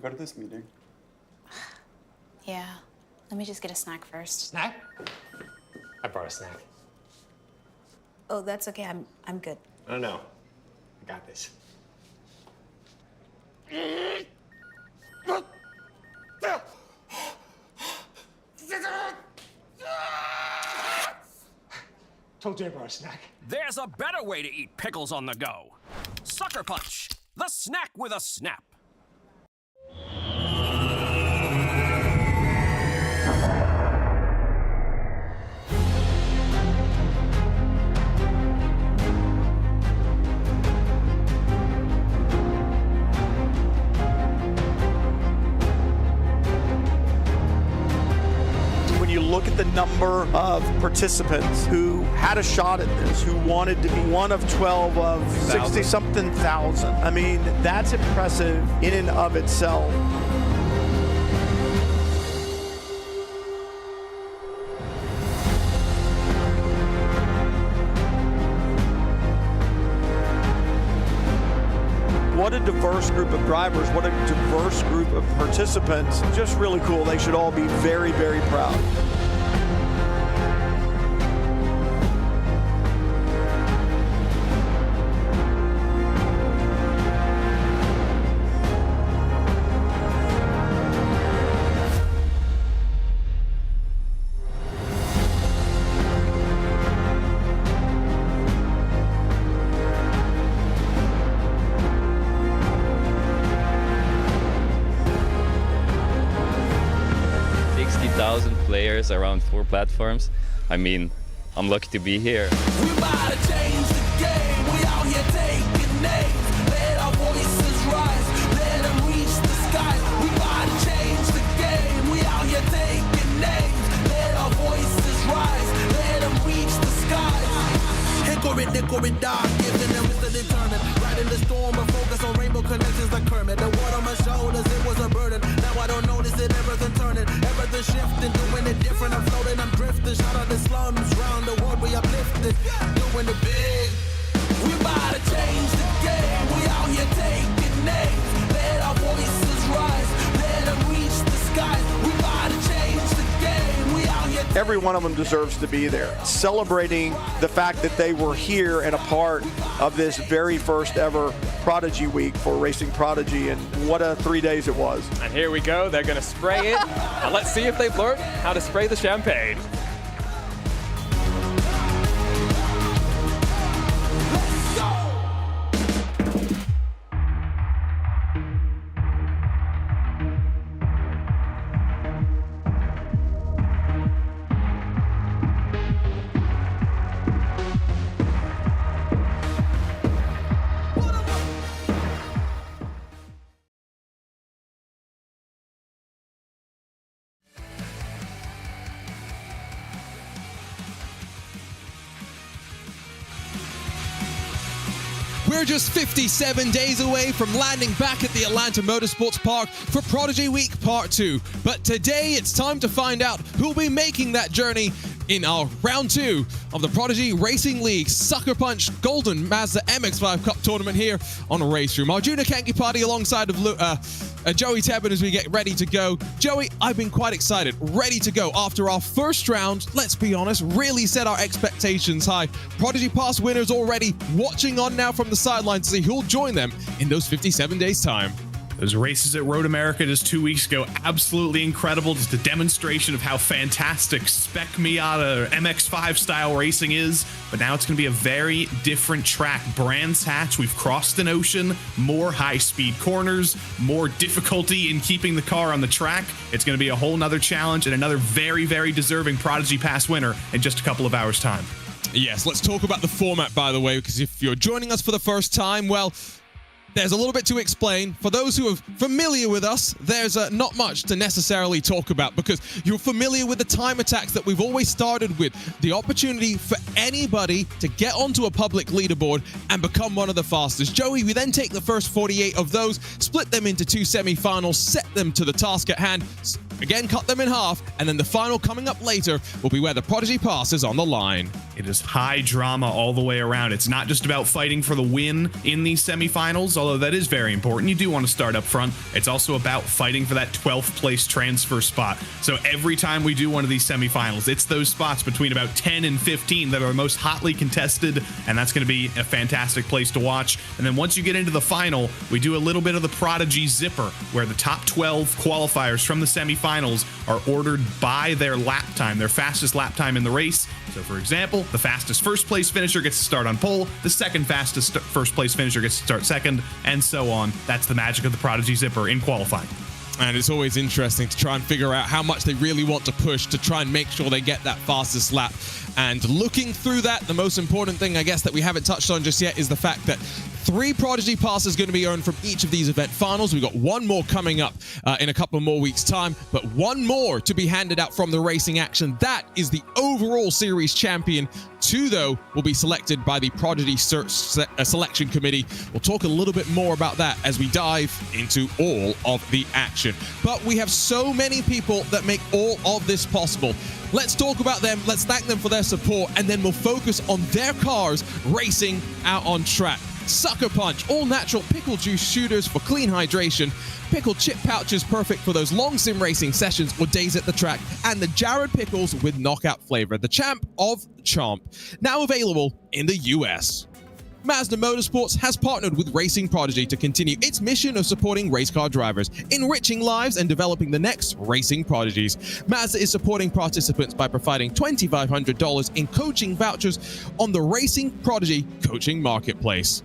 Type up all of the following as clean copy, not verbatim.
go to this meeting. Yeah. Let me just get a snack first. Snack? I brought a snack. Oh, that's okay. I'm good. I don't know. I got this. Told you I brought a snack. There's a better way to eat pickles on the go. Sucker Punch, the snack with a snap. Look at the number of participants who had a shot at this, who wanted to be one of 12 of 60-something thousand. I mean, that's impressive in and of itself. What a diverse group of drivers, what a diverse group of participants. Just really cool. They should all be very, very proud. Players around 4 platforms. I mean, I'm lucky to be here. We about to change the game. We out here taking names. Let our voices rise. Let them reach the skies. We about to change the game. We out here taking names. Let our voices rise. Let them reach the skies. Hickory, dark, giving them to determine. Right in the storm, but focus on rainbow connections like Kermit. The water on my shoulders, it was a burden. Now I don't notice it, everything turning, everything shifting, doing it different. I'm floating, I'm drifting. Shout out the slums, round the world we uplifted, doing it big. We about to change the game. We out here taking names. Let our voices rise. Let them reach the skies. We about to change the game. We out here. Every one of them deserves to be there, celebrating the fact that they were here and a part of this very first ever Prodigy Week for Racing Prodigy, and what a 3 days it was. And here we go, they're gonna spray it. And let's see if they've learned how to spray the champagne. We're just 57 days away from landing back at the Atlanta Motorsports Park for Prodigy Week Part 2. But today it's time to find out who'll be making that journey in our round 2 of the Prodigy Racing League SuckerPunch Golden Mazda MX-5 Cup Tournament here on RaceRoom. Arjuna Kankipati alongside of Joey Tebbin as we get ready to go. Joey, I've been quite excited, ready to go. After our first round, let's be honest, really set our expectations high. Prodigy Pass winners already watching on now from the sidelines to see who'll join them in those 57 days' time. Those races at Road America just 2 weeks ago, absolutely incredible. Just a demonstration of how fantastic Spec Miata MX-5 style racing is. But now it's going to be a very different track. Brands Hatch, we've crossed an ocean, more high-speed corners, more difficulty in keeping the car on the track. It's going to be a whole nother challenge and another very, very deserving Prodigy Pass winner in just a couple of hours' time. Yes, let's talk about the format, by the way, because if you're joining us for the first time, well, there's a little bit to explain. For those who are familiar with us, there's not much to necessarily talk about because you're familiar with the time attacks that we've always started with. The opportunity for anybody to get onto a public leaderboard and become one of the fastest. Joey, we then take the first 48 of those, split them into 2 semifinals, set them to the task at hand. again, cut them in half, and then the final coming up later will be where the Prodigy Pass is on the line. It is high drama all the way around. It's not just about fighting for the win in these semifinals, although that is very important. You do want to start up front. It's also about fighting for that 12th place transfer spot. So every time we do one of these semifinals, it's those spots between about 10 and 15 that are most hotly contested, and that's going to be a fantastic place to watch. And then once you get into the final, we do a little bit of the Prodigy Zipper, where the top 12 qualifiers from the semifinals are ordered by their lap time, their fastest lap time in the race. So for example, the fastest first place finisher gets to start on pole, the second fastest first place finisher gets to start second, and so on. That's the magic of the Prodigy Zipper in qualifying. And it's always interesting to try and figure out how much they really want to push to try and make sure they get that fastest lap. And looking through that, the most important thing, I guess, that we haven't touched on just yet is the fact that 3 Prodigy Passes going to be earned from each of these event finals. We've got one more coming up in a couple more weeks' time, but one more to be handed out from the racing action. That is the overall series champion. 2, though, will be selected by the Prodigy Selection Committee. We'll talk a little bit more about that as we dive into all of the action. But we have so many people that make all of this possible. Let's talk about them, let's thank them for their support, and then we'll focus on their cars racing out on track. SuckerPunch, all natural pickle juice shooters for clean hydration. Pickle chip pouches, perfect for those long sim racing sessions or days at the track. And the Jared Pickles with knockout flavor, the champ of Chomp, now available in the US. Mazda Motorsports has partnered with Racing Prodigy to continue its mission of supporting race car drivers, enriching lives and developing the next racing prodigies. Mazda is supporting participants by providing $2,500 in coaching vouchers on the Racing Prodigy coaching marketplace.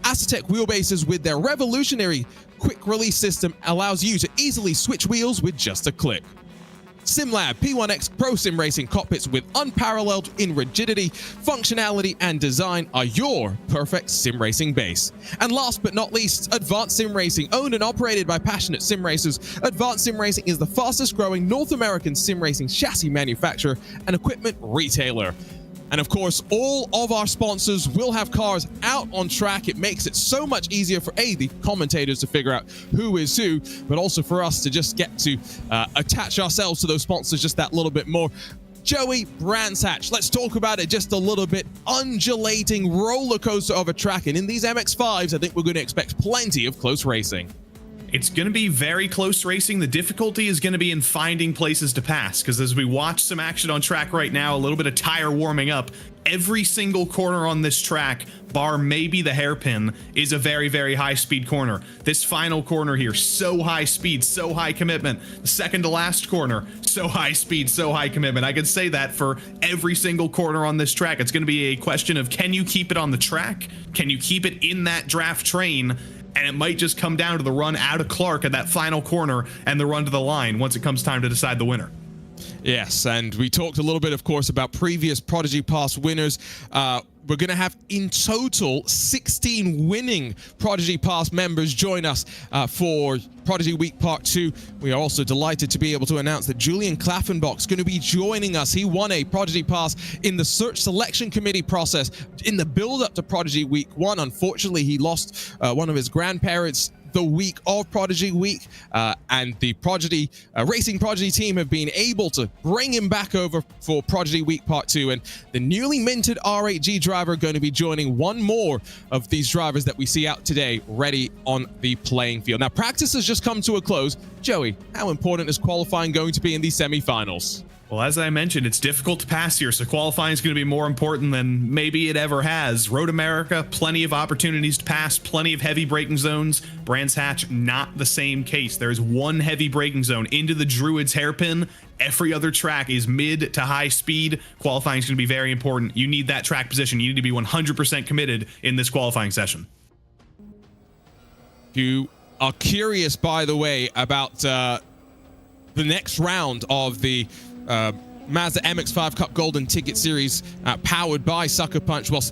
Asetek wheelbases with their revolutionary quick release system allows you to easily switch wheels with just a click. SimLab P1X Pro Sim Racing cockpits with unparalleled in rigidity, functionality, and design are your perfect sim racing base. And last but not least, Advanced Sim Racing, owned and operated by passionate sim racers. Advanced Sim Racing is the fastest growing North American sim racing chassis manufacturer and equipment retailer. And of course, all of our sponsors will have cars out on track. It makes it so much easier for the commentators to figure out who is who, but also for us to just get to attach ourselves to those sponsors just that little bit more. Joey, Brands Hatch, let's talk about it just a little bit. Undulating roller coaster of a track, and in these MX-5s, I think we're going to expect plenty of close racing. It's going to be very close racing. The difficulty is going to be in finding places to pass, because as we watch some action on track right now, a little bit of tire warming up, every single corner on this track, bar maybe the hairpin, is a very, very high speed corner. This final corner here, so high speed, so high commitment. The second to last corner, so high speed, so high commitment. I could say that for every single corner on this track. It's going to be a question of, can you keep it on the track? Can you keep it in that draft train? And it might just come down to the run out of Clark at that final corner and the run to the line once it comes time to decide the winner. Yes, and we talked a little bit, of course, about previous Prodigy Pass winners. We're going to have, in total, 16 winning Prodigy Pass members join us for Prodigy Week Part 2. We are also delighted to be able to announce that Julian Klaffenbach's going to be joining us. He won a Prodigy Pass in the search selection committee process in the build-up to Prodigy Week 1. Unfortunately, he lost one of his grandparents the week of Prodigy Week, and the Prodigy Racing Prodigy team have been able to bring him back over for Prodigy Week Part 2, and the newly minted R8G driver going to be joining one more of these drivers that we see out today ready on the playing field. Now, practice has just come to a close. Joey, how important is qualifying going to be in these semifinals? Well, as I mentioned, it's difficult to pass here, so qualifying is going to be more important than maybe it ever has. Road America, plenty of opportunities to pass, plenty of heavy braking zones. Brands Hatch, not the same case. There's one heavy braking zone into the Druid's hairpin. Every other track is mid to high speed. Qualifying is going to be very important. You need that track position. You need to be 100% committed in this qualifying session. You are curious, by the way, about the next round of the Mazda MX-5 Cup Golden Ticket Series powered by SuckerPunch. Well,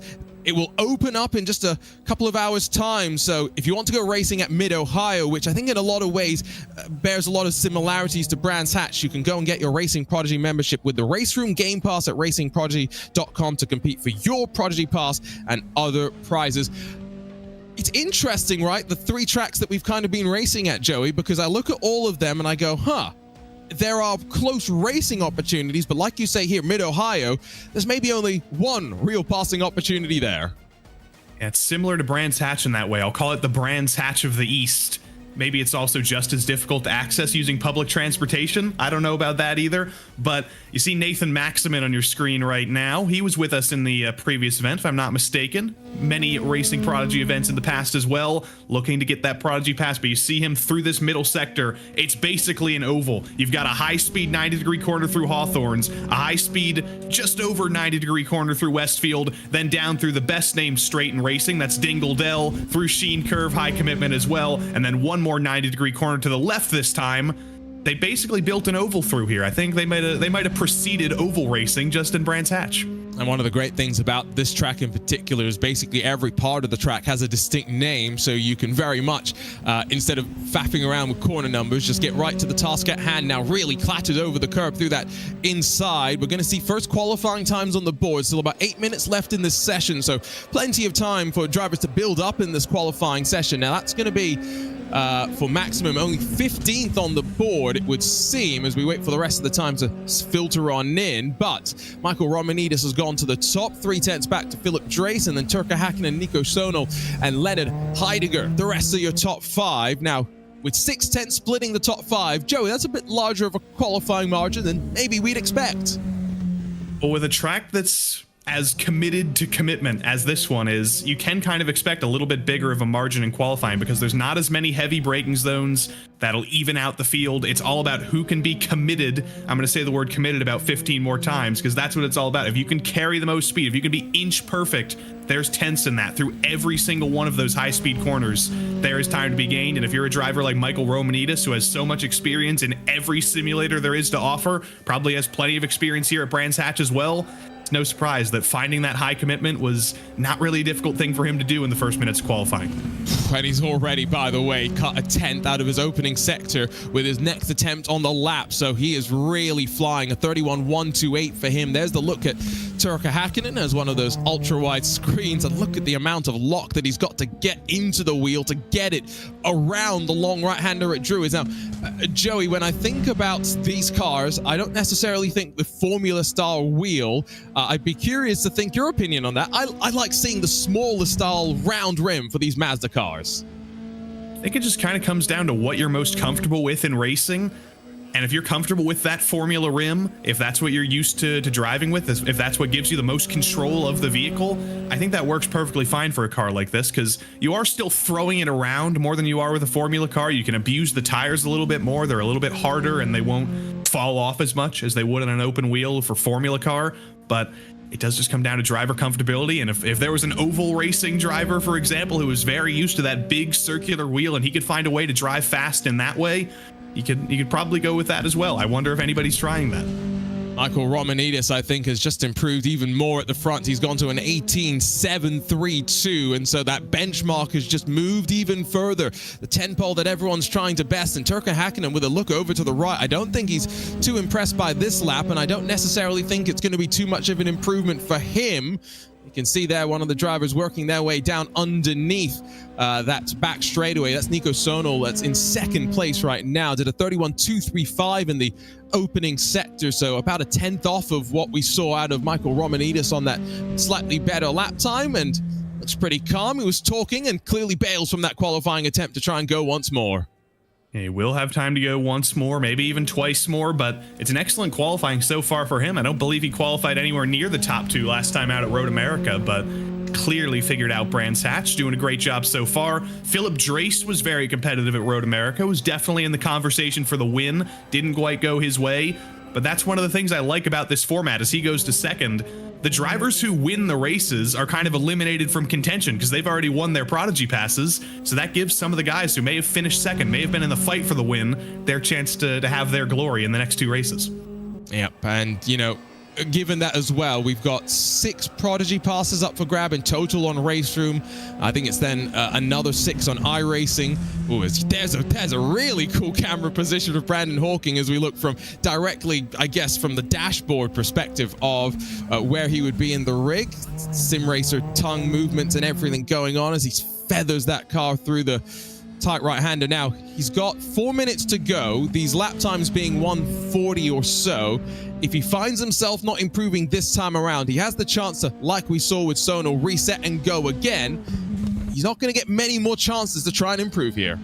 it will open up in just a couple of hours' time. So if you want to go racing at Mid-Ohio, which I think in a lot of ways bears a lot of similarities to Brands Hatch, you can go and get your Racing Prodigy membership with the RaceRoom Game Pass at racingprodigy.com to compete for your Prodigy Pass and other prizes. It's interesting, right? The 3 tracks that we've kind of been racing at, Joey, because I look at all of them and I go, there are close racing opportunities, but like you say here, Mid-Ohio, there's maybe only one real passing opportunity there. Yeah, it's similar to Brands Hatch in that way. I'll call it the Brands Hatch of the East. Maybe it's also just as difficult to access using public transportation. I don't know about that either. But you see Nathan Maximin on your screen right now. He was with us in the previous event, if I'm not mistaken. Many Racing Prodigy events in the past as well, looking to get that Prodigy Pass. But you see him through this middle sector. It's basically an oval. You've got a high-speed 90-degree corner through Hawthorns, a high-speed just over 90-degree corner through Westfield, then down through the best-named straight in racing. That's Dingle Dell, through Sheen Curve, high commitment as well, and then one more 90-degree corner to the left this time. They basically built an oval through here. I think they might have preceded oval racing just in Brands Hatch. And one of the great things about this track in particular is basically every part of the track has a distinct name, so you can very much, instead of faffing around with corner numbers, just get right to the task at hand. Now really clattered over the curb through that inside. We're going to see first qualifying times on the board. Still about 8 minutes left in this session, so plenty of time for drivers to build up in this qualifying session. Now that's going to be for Maximum only 15th on the board, it would seem, as we wait for the rest of the time to filter on in. But Michael Romanidis has gone to the top, 3/10 back to Philip Drace, and then Turka Hakkinen, Nico Sonal, and Leonard Heidegger, the rest of your top 5. Now, with 6/10 splitting the top 5, Joey, that's a bit larger of a qualifying margin than maybe we'd expect. Well, with a track that's as committed to commitment as this one is, you can kind of expect a little bit bigger of a margin in qualifying because there's not as many heavy braking zones that'll even out the field. It's all about who can be committed. I'm going to say the word committed about 15 more times because that's what it's all about. If you can carry the most speed, if you can be inch perfect, there's tenths in that through every single one of those high-speed corners. There is time to be gained, and if you're a driver like Michael Romanidis, who has so much experience in every simulator there is to offer, probably has plenty of experience here at Brands Hatch as well, it's no surprise that finding that high commitment was not really a difficult thing for him to do in the first minutes of qualifying. And he's already, by the way, cut a 10th out of his opening sector with his next attempt on the lap, so he is really flying. A 31.128 for him. There's the look at Turka Hakkinen as one of those ultra-wide screens, and look at the amount of lock that he's got to get into the wheel to get it around the long right-hander at Drew. Is now, Joey, when I think about these cars, I don't necessarily think the Formula-style wheel. I'd be curious to think your opinion on that. I like seeing the smaller style round rim for these Mazda cars. I think it just kind of comes down to what you're most comfortable with in racing. And if you're comfortable with that Formula rim, if that's what you're used to driving with, if that's what gives you the most control of the vehicle, I think that works perfectly fine for a car like this because you are still throwing it around more than you are with a Formula car. You can abuse the tires a little bit more. They're a little bit harder and they won't fall off as much as they would on an open wheel for Formula car. But it does just come down to driver comfortability. And if there was an oval racing driver, for example, who was very used to that big circular wheel and he could find a way to drive fast in that way, you could probably go with that as well. I wonder if anybody's trying that. Michael Romanidis, I think, has just improved even more at the front. He's gone to an 18.732, and so that benchmark has just moved even further. The 10 pole that everyone's trying to best, and Turka Hakkinen with a look over to the right. I don't think he's too impressed by this lap, and I don't necessarily think it's going to be too much of an improvement for him. You can see there one of the drivers working their way down underneath that back straightaway. That's Nico Sonal, that's in second place right now. Did a 31.235 in the opening sector, so about a 10th off of what we saw out of Michael Romanidis on that slightly better lap time, and looks pretty calm. He was talking and clearly bails from that qualifying attempt to try and go once more. He will have time to go once more, maybe even twice more, but it's an excellent qualifying so far for him. I don't believe he qualified anywhere near the top 2 last time out at Road America, but clearly figured out Brands Hatch, doing a great job so far. Philip Drace was very competitive at Road America, was definitely in the conversation for the win, didn't quite go his way, but that's one of the things I like about this format as he goes to second. The drivers who win the races are kind of eliminated from contention because they've already won their Prodigy passes, so that gives some of the guys who may have finished second, may have been in the fight for the win, their chance to have their glory in the next 2 races. Yep, and you know, given that as well, we've got 6 Prodigy passes up for grab in total on RaceRoom. I think it's then another 6 on iRacing. Ooh, there's a really cool camera position of Brandon Hawking as we look from directly, I guess, from the dashboard perspective of where he would be in the rig. Sim racer tongue movements and everything going on as he feathers that car through the tight right-hander. Now, he's got 4 minutes to go, these lap times being 1:40 or so. If he finds himself not improving this time around, he has the chance to, like we saw with Sonal, reset and go again. He's not going to get many more chances to try and improve here.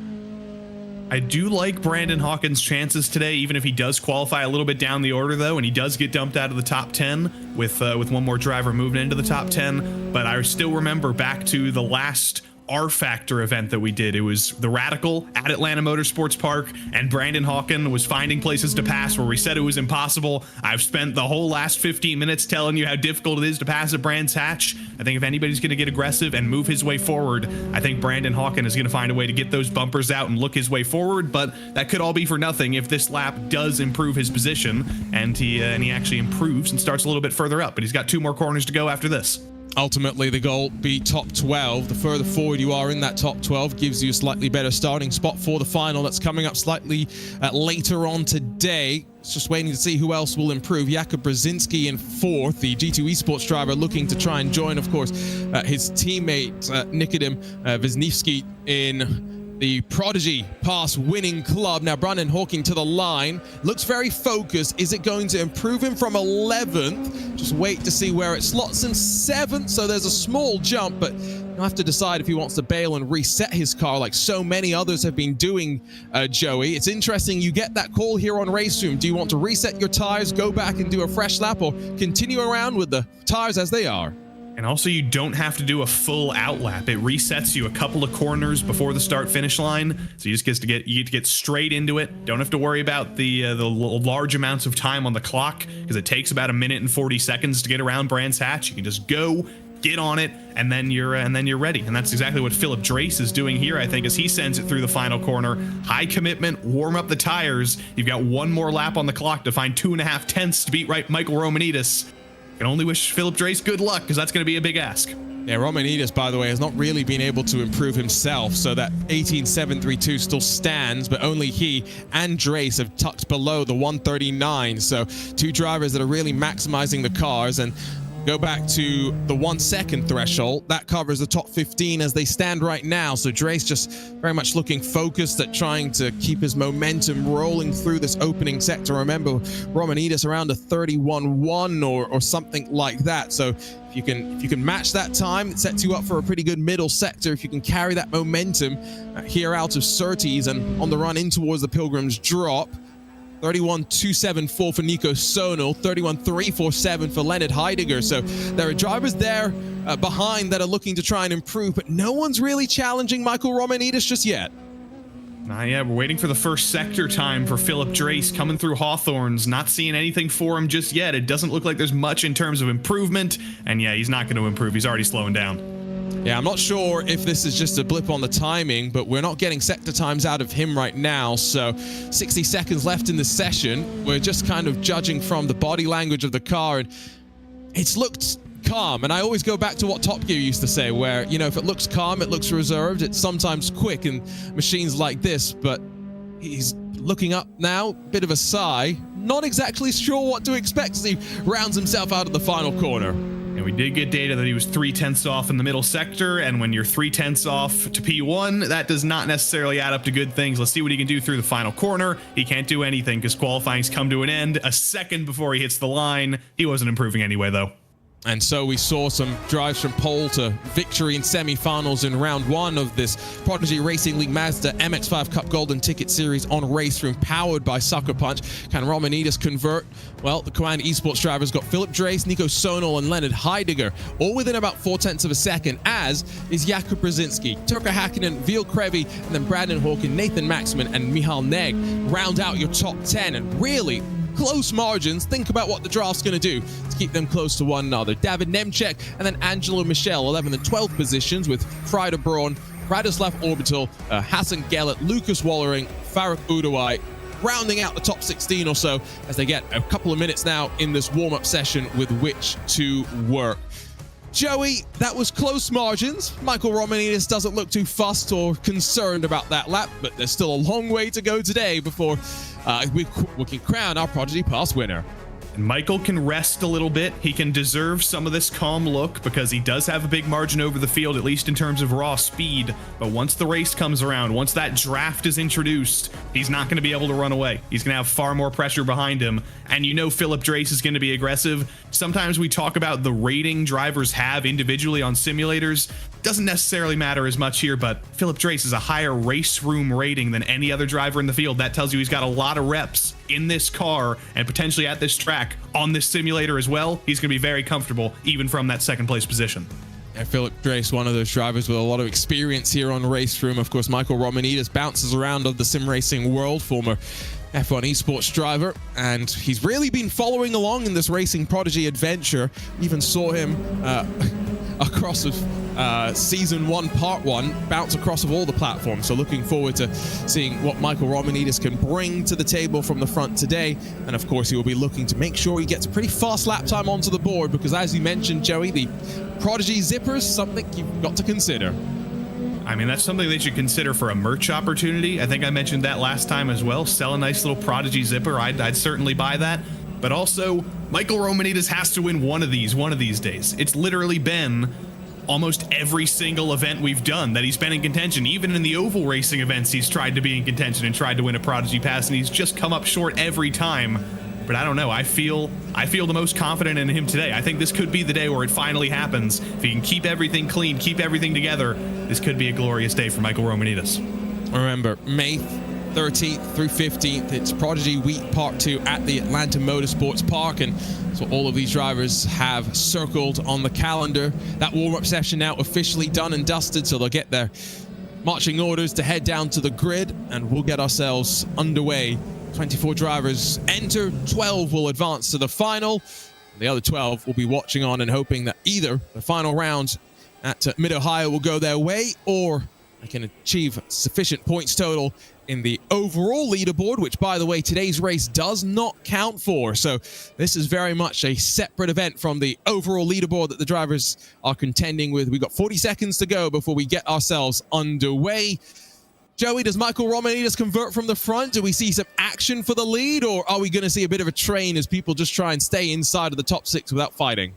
I do like Brandon Hawkins' chances today, even if he does qualify a little bit down the order, though, and he does get dumped out of the top 10 with one more driver moving into the top 10. But I still remember back to the last R-Factor event that we did. It was the Radical at Atlanta Motorsports Park, and Brandon Hawkins was finding places to pass where we said it was impossible. I've spent the whole last 15 minutes telling you how difficult it is to pass at Brands Hatch. I think if anybody's going to get aggressive and move his way forward, I think Brandon Hawkins is going to find a way to get those bumpers out and look his way forward, but that could all be for nothing if this lap does improve his position and he actually improves and starts a little bit further up, but he's got 2 more corners to go after this. Ultimately, the goal be top 12. The further forward you are in that top 12 gives you a slightly better starting spot for the final that's coming up slightly later on today. It's just waiting to see who else will improve. Jakub Brzezinski in 4th, the G2 Esports driver, looking to try and join, of course, his teammate Nikodem Wisniewski in the Prodigy Pass winning club. Now, Brandon Hawkins to the line. Looks very focused. Is it going to improve him from 11th? Just wait to see where it slots him. 7th, so there's a small jump, but he'll have to decide if he wants to bail and reset his car like so many others have been doing, Joey. It's interesting you get that call here on RaceRoom. Do you want to reset your tires, go back and do a fresh lap, or continue around with the tires as they are? And also, you don't have to do a full out lap. It resets you a couple of corners before the start finish line, so you just get to get straight into it. Don't have to worry about the large amounts of time on the clock, because it takes about 1 minute and 40 seconds to get around Brands Hatch. You can just go, get on it, and then you're ready. And that's exactly what Philip Drace is doing here, I think, as he sends it through the final corner. High commitment, warm up the tires. You've got 1 more lap on the clock to find 2.5 tenths to beat Michael Romanidis. Can only wish Philip Drace good luck, because that's going to be a big ask. Yeah, Romanidis, by the way, has not really been able to improve himself, so that 18.732 still stands, but only he and Drace have tucked below the 139. So 2 drivers that are really maximizing the cars, and go back to the 1 second threshold. That covers the top 15 as they stand right now. So Drace just very much looking focused at trying to keep his momentum rolling through this opening sector. Remember, Romanidis around a 31.1 or something like that. So if you can match that time, it sets you up for a pretty good middle sector. If you can carry that momentum here out of Surtees and on the run in towards the Pilgrim's Drop. 31.274 for Nico Sonal, 31.347 for Leonard Heidegger. So there are drivers there behind that are looking to try and improve, but no one's really challenging Michael Romanidis just yet. Not yet. We're waiting for the first sector time for Philip Drace coming through Hawthorns. Not seeing anything for him just yet. It doesn't look like there's much in terms of improvement. And yeah, he's not going to improve. He's already slowing down. Yeah, I'm not sure if this is just a blip on the timing, but we're not getting sector times out of him right now. So 60 seconds left in the session. We're just kind of judging from the body language of the car, and it's looked calm. And I always go back to what Top Gear used to say, where, you know, if it looks calm, it looks reserved. It's sometimes quick in machines like this, but he's looking up now, bit of a sigh, not exactly sure what to expect as he rounds himself out of the final corner. And we did get data that he was 0.3 off in the middle sector, and when you're 0.3 off to P1, that does not necessarily add up to good things. Let's see what he can do through the final corner. He can't do anything because qualifying's come to an end a second before he hits the line. He wasn't improving anyway, though. And so we saw some drives from pole to victory in semi-finals in round 1 of this Prodigy Racing League Mazda MX-5 Cup Golden Ticket Series on RaceRoom, powered by SuckerPunch. Can Romanidis convert? Well, the Command Esports drivers got Philip Drace, Nico Sonal, and Leonard Heidegger, all within about 0.4 of a second, as is Jakub Brzezinski, Turka Hakkinen, Veal Krevi, and then Brandon Hawkins, Nathan Maxman, and Michal Neg round out your top 10. And really close margins. Think about what the draft's going to do to keep them close to one another. David Nemchek and then Angelo Michel, 11th and 12th positions, with Frieder Braun, Radoslav Orbital, Hassan Gellert, Lucas Wallering, Faruk Udawai, rounding out the top 16 or so as they get a couple of minutes now in this warm-up session with which to work. Joey, that was close margins. Michael Romanidis doesn't look too fussed or concerned about that lap, but there's still a long way to go today before we can crown our Prodigy Pass winner. And Michael can rest a little bit. He can deserve some of this calm look because he does have a big margin over the field, at least in terms of raw speed. But once the race comes around, once that draft is introduced, he's not going to be able to run away. He's going to have far more pressure behind him. And you know Philip Drace is going to be aggressive. Sometimes we talk about the rating drivers have individually on simulators. Doesn't necessarily matter as much here, but Philip Drace is a higher race room rating than any other driver in the field. That tells you he's got a lot of reps in this car and potentially at this track on this simulator as well. He's going to be very comfortable even from that second place position. Yeah, Philip Drace, one of those drivers with a lot of experience here on RaceRoom. Of course, Michael Romanidis bounces around of the sim racing world, former F1 esports driver, and he's really been following along in this racing Prodigy adventure. We even saw him across of season 1 part 1 bounce across of all the platforms, so looking forward to seeing what Michael Romanidis can bring to the table from the front today. And of course he will be looking to make sure he gets a pretty fast lap time onto the board, because as you mentioned, Joey, the Prodigy zippers, something you've got to consider. I mean, that's something they should consider for a merch opportunity. I think I mentioned that last time as well. Sell a nice little Prodigy zipper. I'd certainly buy that. But also, Michael Romanidis has to win one of these days. It's literally been almost every single event we've done that he's been in contention. Even in the oval racing events, he's tried to be in contention and tried to win a Prodigy Pass, and he's just come up short every time. But I don't know. I feel the most confident in him today. I think this could be the day where it finally happens. If he can keep everything clean, keep everything together, this could be a glorious day for Michael Romanidis. Remember, May 13th through 15th, it's Prodigy Week Part 2 at the Atlanta Motorsports Park, and so all of these drivers have circled on the calendar. That warm-up session now officially done and dusted, so they'll get their marching orders to head down to the grid, and we'll get ourselves underway. 24 drivers enter, 12 will advance to the final. The other 12 will be watching on and hoping that either the final round at Mid-Ohio will go their way, or they can achieve sufficient points total in the overall leaderboard, which, by the way, today's race does not count for. So this is very much a separate event from the overall leaderboard that the drivers are contending with. We've got 40 seconds to go before we get ourselves underway. Joey, does Michael Romanidis convert from the front? Do we see some action for the lead, or are we going to see a bit of a train as people just try and stay inside of the top 6 without fighting?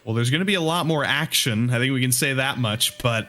Well, there's going to be a lot more action. I think we can say that much, but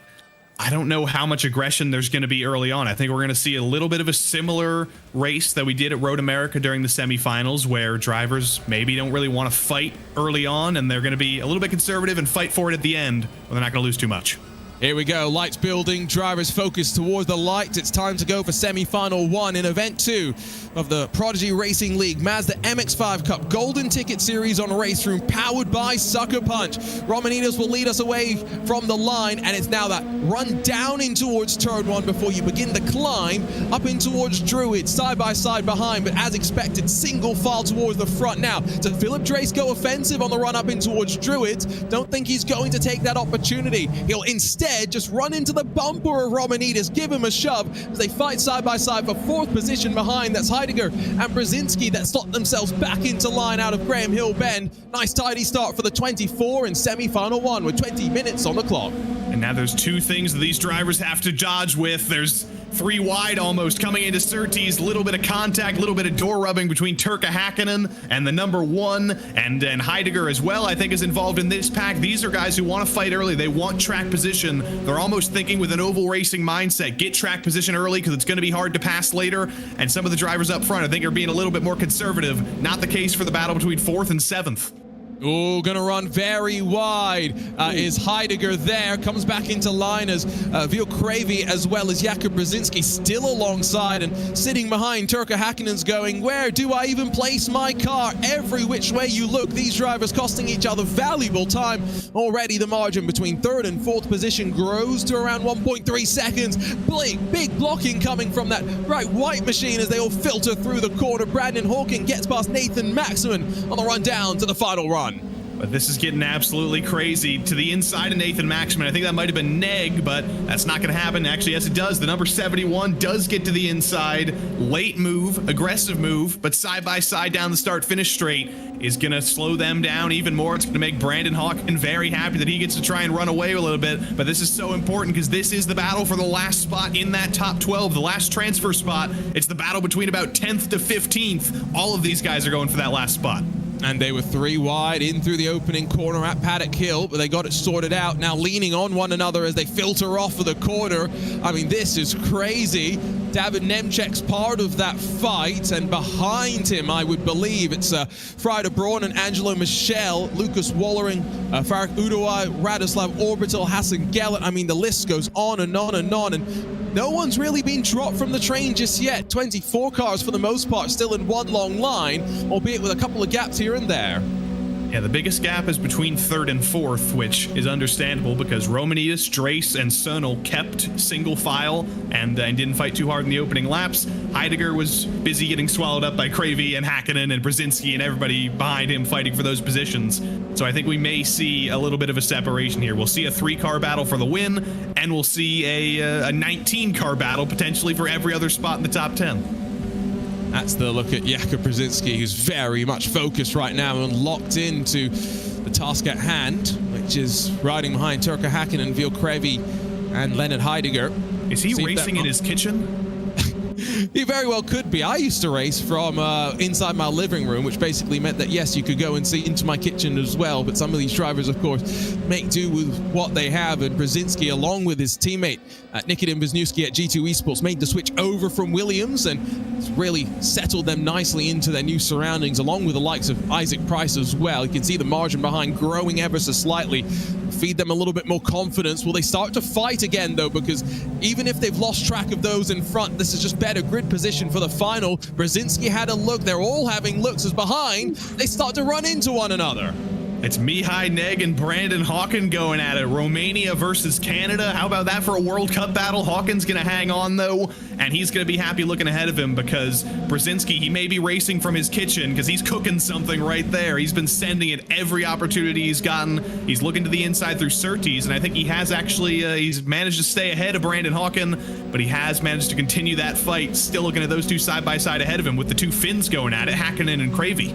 I don't know how much aggression there's going to be early on. I think we're going to see a little bit of a similar race that we did at Road America during the semifinals, where drivers maybe don't really want to fight early on, and they're going to be a little bit conservative and fight for it at the end, but they're not going to lose too much. Here we go, lights building, drivers focus towards the lights. It's time to go for semi-final 1 in event 2 of the Prodigy Racing League Mazda MX-5 Cup Golden Ticket Series on RaceRoom, powered by SuckerPunch. Romanidis will lead us away from the line, and it's now that run down in towards turn 1 before you begin the climb up in towards Druid, side by side behind, but as expected, single file towards the front now. Does Philip Drace go offensive on the run up in towards Druid? Don't think he's going to take that opportunity. He'll instead just run into the bumper of Romanidis, give him a shove as they fight side by side for 4th position behind. That's Heidegger and Brzezinski that slot themselves back into line out of Graham Hill Bend. Nice tidy start for the 24 in semi-final 1 with 20 minutes on the clock. And now there's 2 things that these drivers have to dodge with. There's 3 wide almost coming into Surtees, little bit of contact, little bit of door rubbing between Turka Hakkinen and the number 1, and Heidegger as well, I think, is involved in this pack. These are guys who want to fight early. They want track position. They're almost thinking with an oval racing mindset, get track position early because it's going to be hard to pass later. And some of the drivers up front, I think, are being a little bit more conservative. Not the case for the battle between 4th and 7th. Oh, gonna run very wide is Heidegger there. Comes back into line as Vil Kravy as well as Jakub Brzezinski still alongside, and sitting behind Turka Hakkinen's going, where do I even place my car? Every which way you look, these drivers costing each other valuable time. Already the margin between 3rd and 4th position grows to around 1.3 seconds. Big blocking coming from that bright white machine as they all filter through the corner. Brandon Hawking gets past Nathan Maximan on the run down to the final run. But this is getting absolutely crazy. To the inside of Nathan Maximan. I think that might have been Neg, but that's not going to happen. Actually, yes, it does. The number 71 does get to the inside. Late move, aggressive move, but side by side down the start-finish straight is going to slow them down even more. It's going to make Brandon Hawken very happy that he gets to try and run away a little bit. But this is so important because this is the battle for the last spot in that top 12, the last transfer spot. It's the battle between about 10th to 15th. All of these guys are going for that last spot. And they were 3 wide in through the opening corner at Paddock Hill, but they got it sorted out. Now leaning on one another as they filter off of the corner. I mean, this is crazy. David Nemchek's part of that fight, and behind him, I would believe, it's Frieder Braun and Angelo Michel, Lucas Wallering, Faruk Udoai, Radoslav Orbital, Hassan Gellert. I mean, the list goes on and on and on, and no one's really been dropped from the train just yet. 24 cars for the most part still in one long line, albeit with a couple of gaps here and there. Yeah, the biggest gap is between 3rd and 4th, which is understandable because Romanides, Drace, and Sernal kept single file and didn't fight too hard in the opening laps. Heidegger was busy getting swallowed up by Kravy and Hakkinen and Brzezinski and everybody behind him fighting for those positions. So I think we may see a little bit of a separation here. We'll see a 3-car battle for the win, and we'll see a 19-car battle potentially for every other spot in the top 10. That's the look at Jakub Brzezinski, who's very much focused right now and locked into the task at hand, which is riding behind Turkka Hakkinen, Veal Kravy, and Leonard Heidegger. Is he racing in his kitchen? He very well could be. I used to race from inside my living room, which basically meant that, yes, you could go and see into my kitchen as well. But some of these drivers, of course, make do with what they have. And Brzezinski, along with his teammate, Nikitin Wisniewski at G2 Esports, made the switch over from Williams and really settled them nicely into their new surroundings, along with the likes of Isaac Price as well. You can see the margin behind growing ever so slightly. Feed them a little bit more confidence. Will they start to fight again, though? Because even if they've lost track of those in front, this is just better grid position for the final. Brzezinski had a look. They're all having looks as behind they start to run into one another. It's Mihai Neg and Brandon Hawken going at it. Romania versus Canada. How about that for a World Cup battle? Hawken's going to hang on, though, and he's going to be happy looking ahead of him because Brzezinski, he may be racing from his kitchen because he's cooking something right there. He's been sending it every opportunity he's gotten. He's looking to the inside through Surtees, and I think he has actually he's managed to stay ahead of Brandon Hawken, but he has managed to continue that fight. Still looking at those two side by side ahead of him with the two Finns going at it, Hakkinen and Kravy.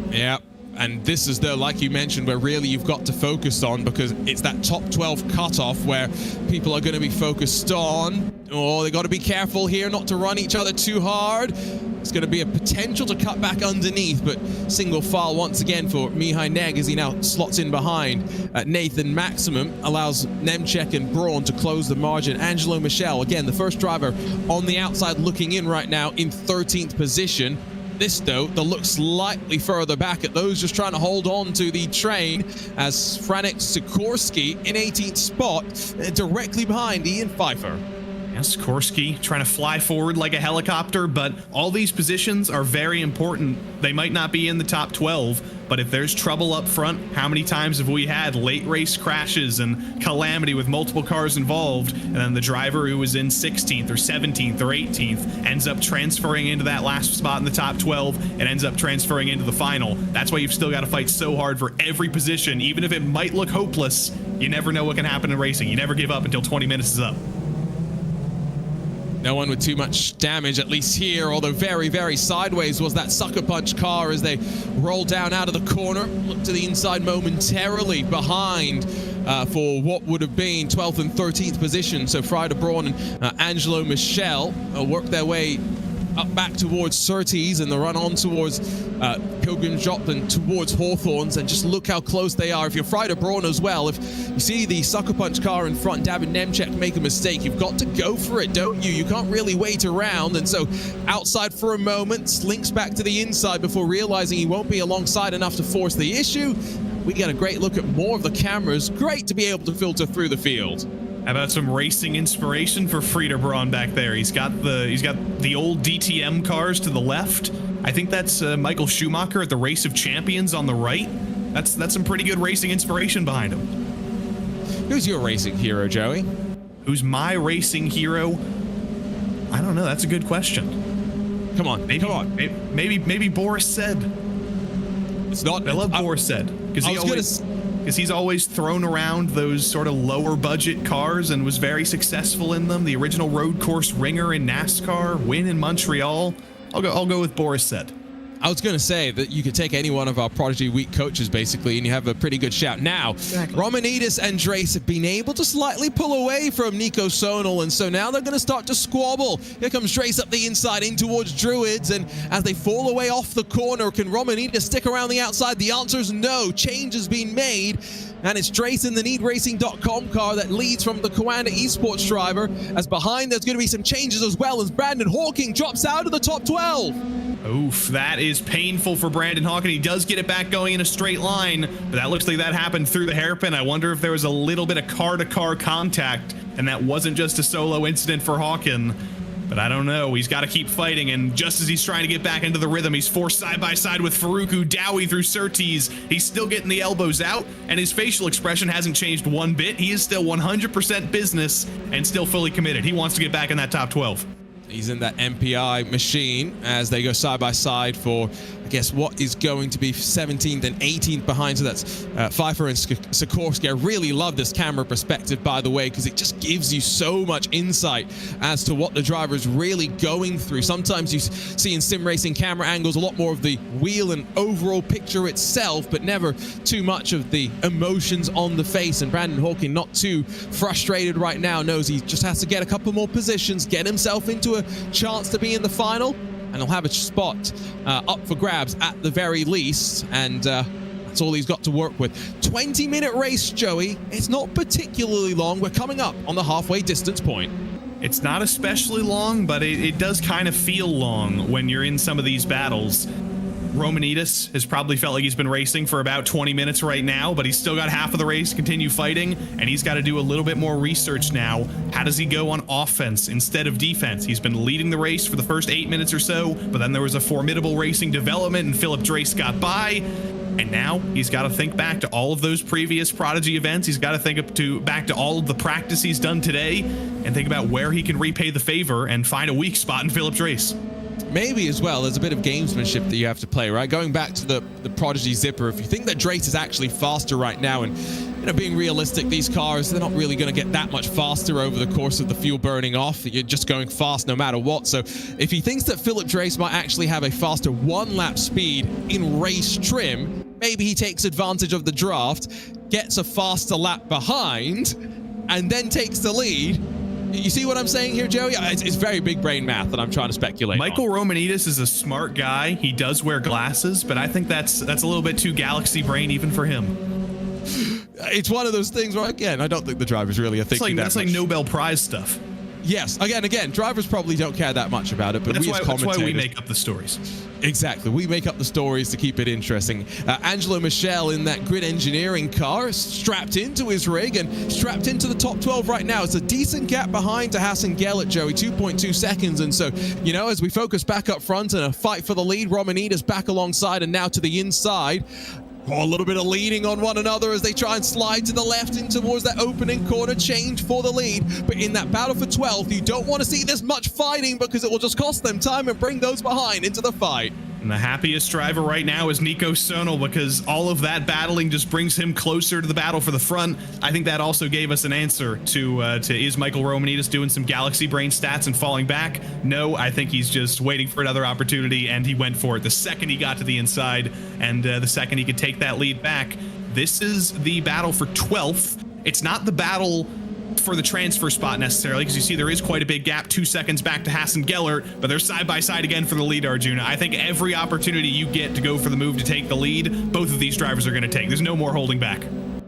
Yeah. And this is the, like you mentioned, where really you've got to focus on, because it's that top 12 cutoff where people are going to be focused on. Oh, they got to be careful here not to run each other too hard. It's going to be a potential to cut back underneath, but single file once again for Mihai Neg as he now slots in behind. Nathan Maximum allows Nemchek and Braun to close the margin. Angelo Michel, again, the first driver on the outside looking in right now in 13th position. This, though, they'll look slightly further back at those just trying to hold on to the train as Franek Sikorsky in 18th spot, directly behind Ian Pfeiffer. Yes, Sikorsky trying to fly forward like a helicopter, but all these positions are very important. They might not be in the top 12, but if there's trouble up front, how many times have we had late race crashes and calamity with multiple cars involved, and then the driver who was in 16th or 17th or 18th ends up transferring into that last spot in the top 12 and ends up transferring into the final. That's why you've still got to fight so hard for every position. Even if it might look hopeless, you never know what can happen in racing. You never give up until 20 minutes is up. No one with too much damage, at least here, although very, very sideways was that SuckerPunch car as they rolled down out of the corner. Look to the inside momentarily behind for what would have been 12th and 13th position. So Frieder Braun and Angelo Michel work their way up back towards Surtees and the run on towards Pilgrim Drop and towards Hawthorns, and just look how close they are. If you're Frieder Braun as well, if you see the SuckerPunch car in front, David Nemchek make a mistake, you've got to go for it, don't you? You can't really wait around, and so outside for a moment, slinks back to the inside before realizing he won't be alongside enough to force the issue. We get a great look at more of the cameras. Great to be able to filter through the field. How about some racing inspiration for Frieder Braun back there? He's got the old DTM cars to the left. I think that's Michael Schumacher at the Race of Champions on the right. That's some pretty good racing inspiration behind him. Who's your racing hero, Joey? Who's my racing hero? I don't know. That's a good question. Come on, come on. Maybe Boris said. It's not. I love Boris said because he's always thrown around those sort of lower budget cars and was very successful in them. The original road course ringer in NASCAR, win in Montreal. I'll go with Boris said. I was going to say that you could take any one of our Prodigy Week coaches, basically, and you have a pretty good shout. Now, Romanidis and Drace have been able to slightly pull away from Nico Sonal, and so now they're going to start to squabble. Here comes Drace up the inside in towards Druids, and as they fall away off the corner, can Romanidis stick around the outside? The answer is no. Change has been made, and it's Drace in the NeedRacing.com car that leads from the Coanda Esports driver, as behind there's going to be some changes as well, as Brandon Hawking drops out of the top 12. Oof, that is painful for Brandon Hawking. He does get it back going in a straight line, but that looks like that happened through the hairpin. I wonder if there was a little bit of car-to-car contact, and that wasn't just a solo incident for Hawking. But I don't know. He's got to keep fighting, and just as he's trying to get back into the rhythm, he's forced side-by-side with Faruku, Dowie through Surtees. He's still getting the elbows out, and his facial expression hasn't changed one bit. He is still 100% business and still fully committed. He wants to get back in that top 12. He's in that MPI machine as they go side by side for, I guess, what is going to be 17th and 18th behind. So that's Pfeiffer and Sikorsky. I really love this camera perspective, by the way, because it just gives you so much insight as to what the driver is really going through. Sometimes you see in sim racing camera angles a lot more of the wheel and overall picture itself, but never too much of the emotions on the face. And Brandon Hawking, not too frustrated right now, knows he just has to get a couple more positions, get himself into a chance to be in the final, and he'll have a spot up for grabs at the very least, and that's all he's got to work with. 20-minute race, Joey. It's not particularly long. We're coming up on the halfway distance point. It's not especially long, but it does kind of feel long when you're in some of these battles. Romanidis has probably felt like he's been racing for about 20 minutes right now, but he's still got half of the race to continue fighting, and he's got to do a little bit more research now. How does he go on offense instead of defense? He's been leading the race for the first 8 minutes or so, but then there was a formidable racing development, and Philip Drace got by. And now he's got to think back to all of those previous Prodigy events. He's got to think back to all of the practice he's done today and think about where he can repay the favor and find a weak spot in Philip Drace. Maybe as well, there's a bit of gamesmanship that you have to play, right? Going back to the Prodigy Zipper, if you think that Drace is actually faster right now, and being realistic, these cars, they're not really going to get that much faster over the course of the fuel burning off. You're just going fast no matter what. So if he thinks that Philip Drace might actually have a faster one-lap speed in race trim, maybe he takes advantage of the draft, gets a faster lap behind, and then takes the lead. You see what I'm saying here, Joey? It's very big brain math that I'm trying to speculate Michael Romanidis is a smart guy. He does wear glasses, but I think that's a little bit too galaxy brain even for him. It's one of those things where, again, I don't think the drivers really are thinking that's like Nobel Prize stuff. Yes, again, drivers probably don't care that much about it, but that's why we make up the stories. Exactly, we make up the stories to keep it interesting. Angelo Michel in that grid engineering car, strapped into his rig and strapped into the top 12 right now. It's a decent gap behind to Hassan Gellert, Joey, 2.2 seconds. And so, as we focus back up front and a fight for the lead, Romanidis back alongside and now to the inside. A little bit of leaning on one another as they try and slide to the left in towards that opening corner change for the lead. But in that battle for 12th, you don't want to see this much fighting because it will just cost them time and bring those behind into the fight. And the happiest driver right now is Nico Sonal because all of that battling just brings him closer to the battle for the front. I think that also gave us an answer to is Michael Romanidis doing some galaxy brain stats and falling back? No, I think he's just waiting for another opportunity, and he went for it the second he got to the inside and the second he could take that lead back. This is the battle for 12th. It's not the battle for the transfer spot necessarily, because you see there is quite a big gap, 2 seconds back to Hassan Gellert, but they're side by side again for the lead, Arjuna. I think every opportunity you get to go for the move to take the lead, both of these drivers are going to take. There's no more holding back.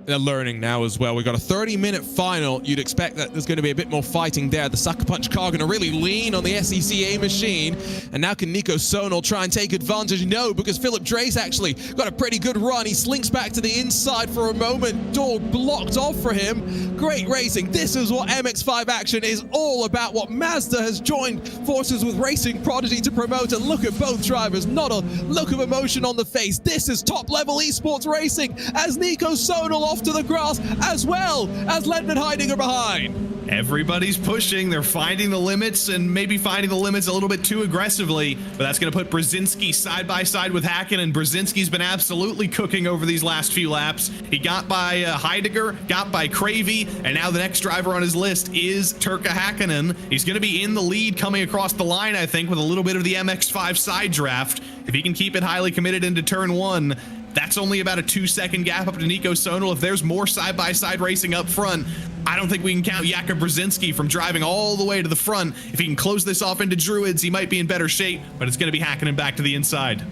They're learning now as well. We've got a 30-minute final. You'd expect that there's going to be a bit more fighting there. The SuckerPunch car going to really lean on the SECA machine. And now can Nico Sonal try and take advantage? No, because Philip Drace actually got a pretty good run. He slinks back to the inside for a moment. Door blocked off for him. Great racing. This is what MX5 action is all about. What Mazda has joined forces with Racing Prodigy to promote. And look at both drivers. Not a look of emotion on the face. This is top-level esports racing as Nico Sonal off to the grass, as well as Lendman Heidinger behind. Everybody's pushing. They're finding the limits and maybe finding the limits a little bit too aggressively, but that's going to put Brzezinski side by side with Hacken, and Brzezinski's been absolutely cooking over these last few laps. He got by Heidinger, got by Cravey, and now the next driver on his list is Turka Hakkinen. He's going to be in the lead coming across the line, I think, with a little bit of the MX5 side draft. If he can keep it highly committed into turn 1, that's only about a 2-second gap up to Nico Sonal. If there's more side-by-side racing up front, I don't think we can count Jakub Brzezinski from driving all the way to the front. If he can close this off into Druids, he might be in better shape, but it's going to be hacking him back to the inside.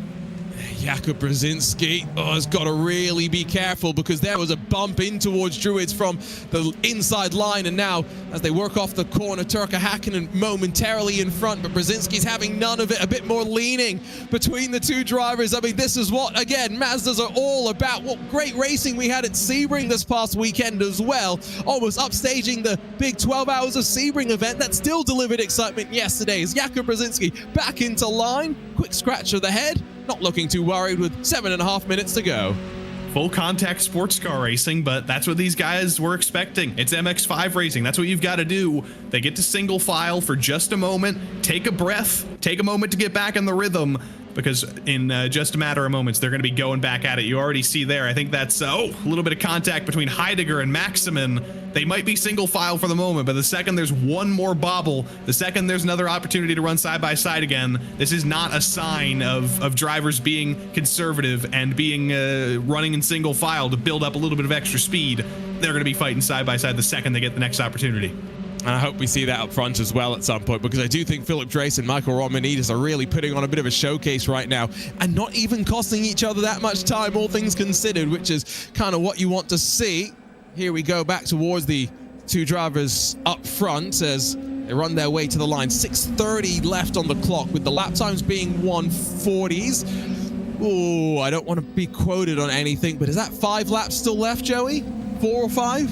Jakub Brzezinski has got to really be careful, because there was a bump in towards Druids from the inside line, and now as they work off the corner, Turka Hakkinen momentarily in front, but Brzezinski's having none of it. A bit more leaning between the two drivers. I mean, this is what, again, Mazdas are all about. What great racing we had at Sebring this past weekend as well, almost upstaging the big 12 Hours of Sebring event that still delivered excitement yesterday. As Jakub Brzezinski back into line, quick scratch of the head, not looking too worried with 7.5 minutes to go. Full contact sports car racing, but that's what these guys were expecting. It's MX5 racing. That's what you've got to do. They get to single file for just a moment, take a breath, take a moment to get back in the rhythm, because in just a matter of moments, they're going to be going back at it. You already see there, I think that's a little bit of contact between Heidegger and Maximin. They might be single file for the moment, but the second there's one more bobble, the second there's another opportunity to run side by side again, this is not a sign of drivers being conservative and being running in single file to build up a little bit of extra speed. They're going to be fighting side by side the second they get the next opportunity. And I hope we see that up front as well at some point, because I do think Philip Drace and Michael Romanidis are really putting on a bit of a showcase right now, and not even costing each other that much time, all things considered, which is kind of what you want to see. Here we go back towards the two drivers up front as they run their way to the line. 6:30 left on the clock, with the lap times being 1:40s. Oh, I don't want to be quoted on anything, but is that 5 laps still left, Joey? 4 or 5?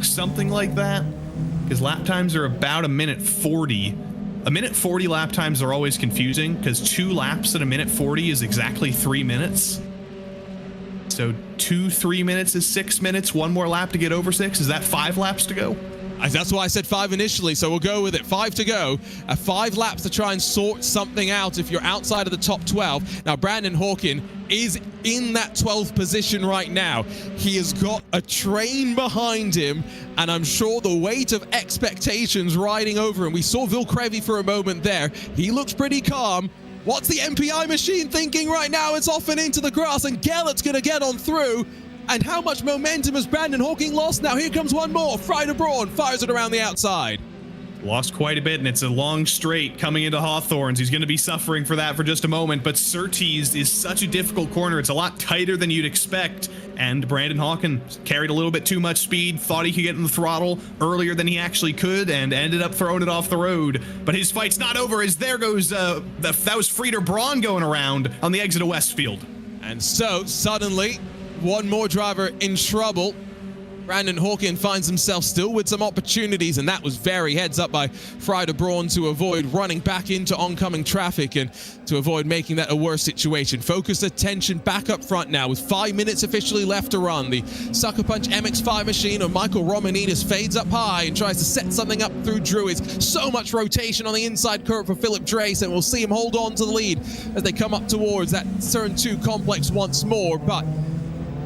Something like that. Because lap times are about 1:40. 1:40 lap times are always confusing, because 2 laps at 1:40 is exactly 3 minutes. So 2 3 minutes is 6 minutes. 1 more lap to get over 6. Is that 5 laps to go? That's why I said 5 initially, so we'll go with it. 5 to go. 5 laps to try and sort something out if you're outside of the top 12. Now, Brandon Hawkin is in that 12th position right now. He has got a train behind him, and I'm sure the weight of expectations riding over him. We saw Vilcrevi for a moment there. He looks pretty calm. What's the MPI machine thinking right now? It's off and into the grass, and Gellert's going to get on through. And how much momentum has Brandon Hawking lost? Now here comes one more. Frieder Braun fires it around the outside. Lost quite a bit, and it's a long straight coming into Hawthorns. He's going to be suffering for that for just a moment, but Surtees is such a difficult corner. It's a lot tighter than you'd expect, and Brandon Hawkins carried a little bit too much speed, thought he could get in the throttle earlier than he actually could, and ended up throwing it off the road. But his fight's not over, as there goes, that was Frieder Braun going around on the exit of Westfield. And so, suddenly, one more driver in trouble. Brandon Hawkin finds himself still with some opportunities, and that was very heads up by Frieder Braun to avoid running back into oncoming traffic and to avoid making that a worse situation. Focus attention back up front now with 5 minutes officially left to run. The SuckerPunch MX5 machine of Michael Romanidis fades up high and tries to set something up through Druids. So much rotation on the inside curve for Philip Drace, and we'll see him hold on to the lead as they come up towards that Turn 2 complex once more. But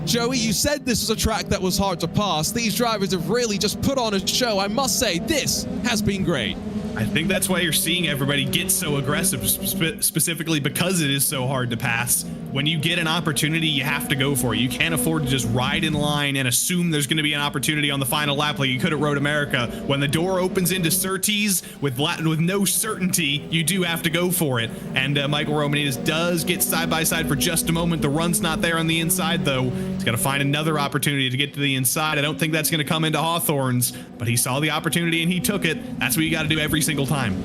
Joey, you said this was a track that was hard to pass. These drivers have really just put on a show. I must say, this has been great. I think that's why you're seeing everybody get so aggressive, specifically because it is so hard to pass. When you get an opportunity, you have to go for it. You can't afford to just ride in line and assume there's going to be an opportunity on the final lap like you could at Road America. When the door opens into Surtees with no certainty, you do have to go for it. And Michael Romanidis does get side by side for just a moment. The run's not there on the inside, though. He's got to find another opportunity to get to the inside. I don't think that's going to come into Hawthorns, but he saw the opportunity and he took it. That's what you got to do every single time.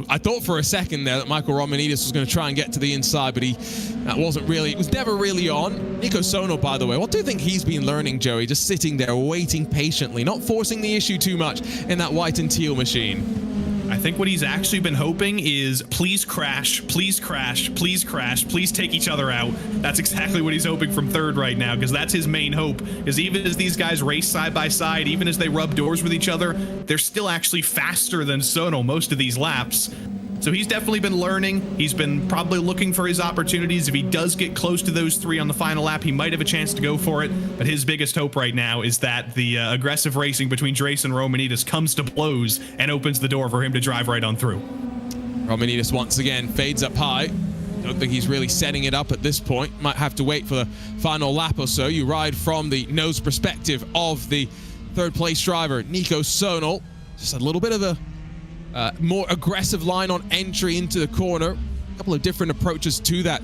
I thought for a second there that Michael Romanidis was going to try and get to the inside, but that wasn't really, it was never really on. Nico Sonal, by the way, what do you think he's been learning, Joey? Just sitting there waiting patiently, not forcing the issue too much in that white and teal machine. I think what he's actually been hoping is please crash, please crash, please crash, please take each other out. That's exactly what he's hoping from third right now, because that's his main hope. Because even as these guys race side by side, even as they rub doors with each other, they're still actually faster than Sonal most of these laps. So he's definitely been learning. He's been probably looking for his opportunities. If he does get close to those 3 on the final lap, he might have a chance to go for it. But his biggest hope right now is that the aggressive racing between Drace and Romanidis comes to blows and opens the door for him to drive right on through. Romanides once again fades up high. Don't think he's really setting it up at this point. Might have to wait for the final lap or so. You ride from the nose perspective of the third place driver, Nico Sonal. Just a little bit of a more aggressive line on entry into the corner. A couple of different approaches to that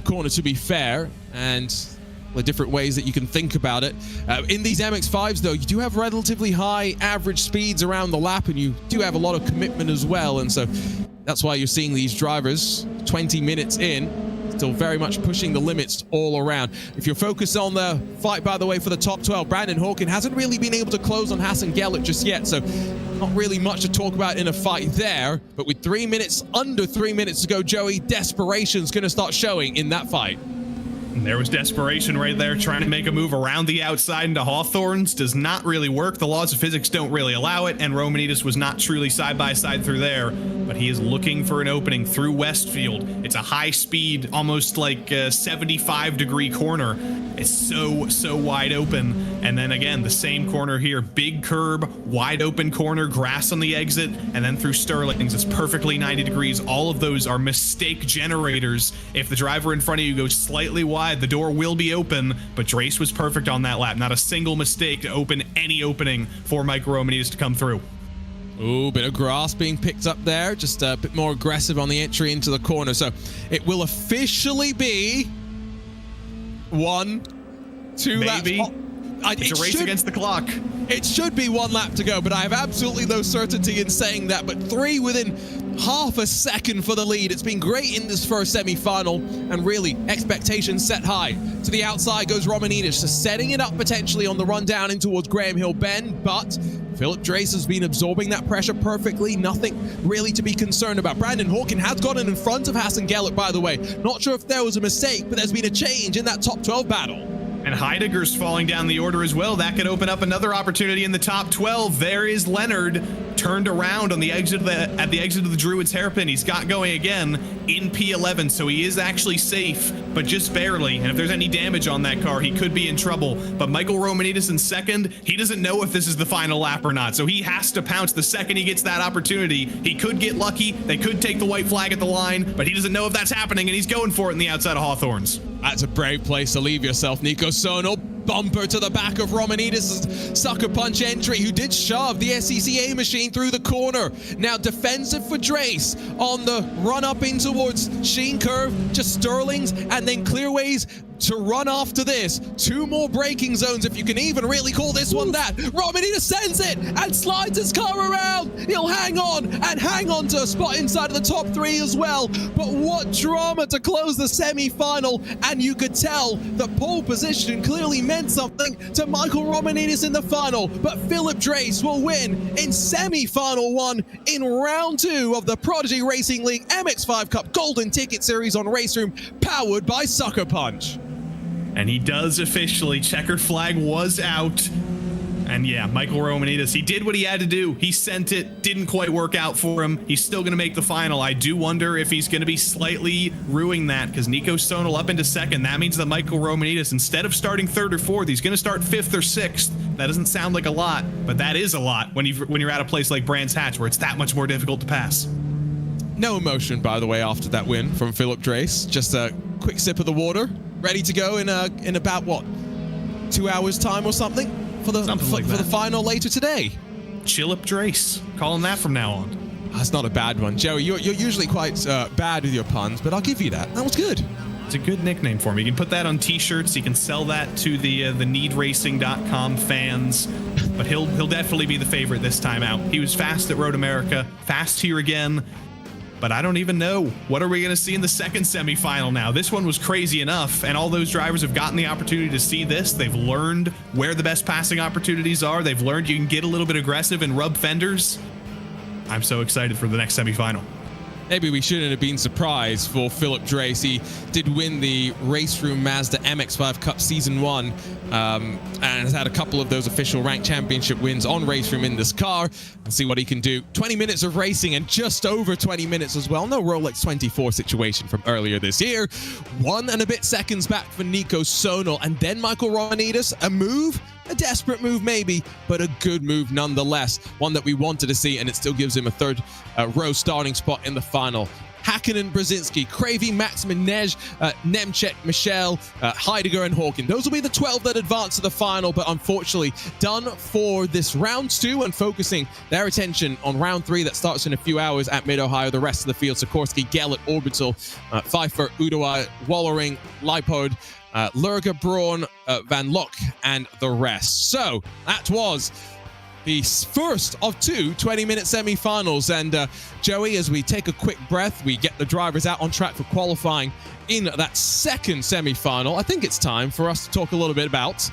corner, to be fair, and the different ways that you can think about it. In these MX-5s, though, you do have relatively high average speeds around the lap, and you do have a lot of commitment as well, and so that's why you're seeing these drivers 20 minutes in, still very much pushing the limits all around. If you're focused on the fight, by the way, for the top 12, Brandon Hawkin hasn't really been able to close on Hassan Gellert just yet, so not really much to talk about in a fight there. But with under 3 minutes to go, Joey, desperation's going to start showing in that fight. And there was desperation right there, trying to make a move around the outside into Hawthorns. Does not really work. The laws of physics don't really allow it, and Romanides was not truly side-by-side through there, but he is looking for an opening through Westfield. It's a high-speed, almost like a 75-degree corner. It's so wide open. And then again, the same corner here. Big curb, wide open corner, grass on the exit, and then through Sterling's. It's perfectly 90 degrees. All of those are mistake generators. If the driver in front of you goes slightly wide, the door will be open, but Drace was perfect on that lap. Not a single mistake to open any opening for Michael Romanides to come through. Ooh, bit of grass being picked up there. Just a bit more aggressive on the entry into the corner. So it will officially be 1, 2 Maybe. laps. It's a race against the clock. It should be 1 lap to go, but I have absolutely no certainty in saying that. But 3 within half a second for the lead. It's been great in this first semi-final, and really expectations set high. To the outside goes Romanides, just setting it up potentially on the run down in towards Graham Hill Bend, but Philip Drace has been absorbing that pressure perfectly. Nothing really to be concerned about. Brandon Hawkin has gotten in front of Hassan Gellert, by the way. Not sure if there was a mistake, but there's been a change in that top 12 battle. And Heidegger's falling down the order as well. That could open up another opportunity in the top 12. There is Leonard, turned around on the exit of at the exit of the Druid's hairpin. He's got going again in P11, so he is actually safe, but just barely. And if there's any damage on that car, he could be in trouble. But Michael Romanides in second, he doesn't know if this is the final lap or not, so he has to pounce the second he gets that opportunity. He could get lucky. They could take the white flag at the line, but he doesn't know if that's happening, and he's going for it in the outside of Hawthorns. That's a brave place to leave yourself, Nico Sonal. Bumper to the back of Romanides' sucker punch entry, who did shove the SCCA machine through the corner. Now defensive for Drace on the run up in towards Sheen Curve, just Sterling's, and then Clearways to run after this. 2 more braking zones, if you can even really call this one that. Romanides sends it and slides his car around. He'll hang on to a spot inside of the top 3 as well. But what drama to close the semi-final, and you could tell the pole position clearly meant something to Michael Romanides in the final. But Philip Drace will win in semi-final 1 in round 2 of the Prodigy Racing League MX-5 Cup Golden Ticket Series on RaceRoom, powered by SuckerPunch. And he does officially. Checker flag was out. And yeah, Michael Romanides, he did what he had to do. He sent it, didn't quite work out for him. He's still going to make the final. I do wonder if he's going to be slightly ruining that, because Nico Sonal up into second. That means that Michael Romanides, instead of starting 3rd or 4th, he's going to start 5th or 6th. That doesn't sound like a lot, but that is a lot when you're at a place like Brands Hatch, where it's that much more difficult to pass. No emotion, by the way, after that win from Philip Drace. Just a quick sip of the water, ready to go in about, what, 2 hours time or something for the final later today. Chillip Drace, call him that from now on. That's not a bad one. Joey, you're usually quite bad with your puns, but I'll give you that. That was good. It's a good nickname for him. You can put that on t-shirts. You can sell that to the needracing.com fans, but he'll definitely be the favorite this time out. He was fast at Road America, fast here again. But I don't even know. What are we going to see in the second semifinal now? This one was crazy enough, and all those drivers have gotten the opportunity to see this. They've learned where the best passing opportunities are. They've learned you can get a little bit aggressive and rub fenders. I'm so excited for the next semifinal. Maybe we shouldn't have been surprised for Philip Drace. He did win the RaceRoom Mazda MX-5 Cup Season 1 and has had a couple of those official ranked championship wins on RaceRoom in this car, and see what he can do. 20 minutes of racing and just over 20 minutes as well. No Rolex 24 situation from earlier this year. 1 and a bit seconds back for Nico Sonal, and then Michael Romanides, a move A desperate move maybe, but a good move nonetheless. One that we wanted to see, and it still gives him a third row starting spot in the final. Hakkinen, Brzezinski, Cravey, Maximin, Nej, Nemchek, Michelle, Heidegger, and Hawkin. Those will be the 12 that advance to the final, but unfortunately done for this round 2 and focusing their attention on round 3 that starts in a few hours at Mid-Ohio. The rest of the field, Sikorsky, Gellert, Orbital, Pfeiffer, Udoa, Wallering, Leipod, Lurga, Braun, Van Lock, and the rest. So that was the first of 2 20-minute semifinals. And Joey, as we take a quick breath, we get the drivers out on track for qualifying in that second semifinal. I think it's time for us to talk a little bit about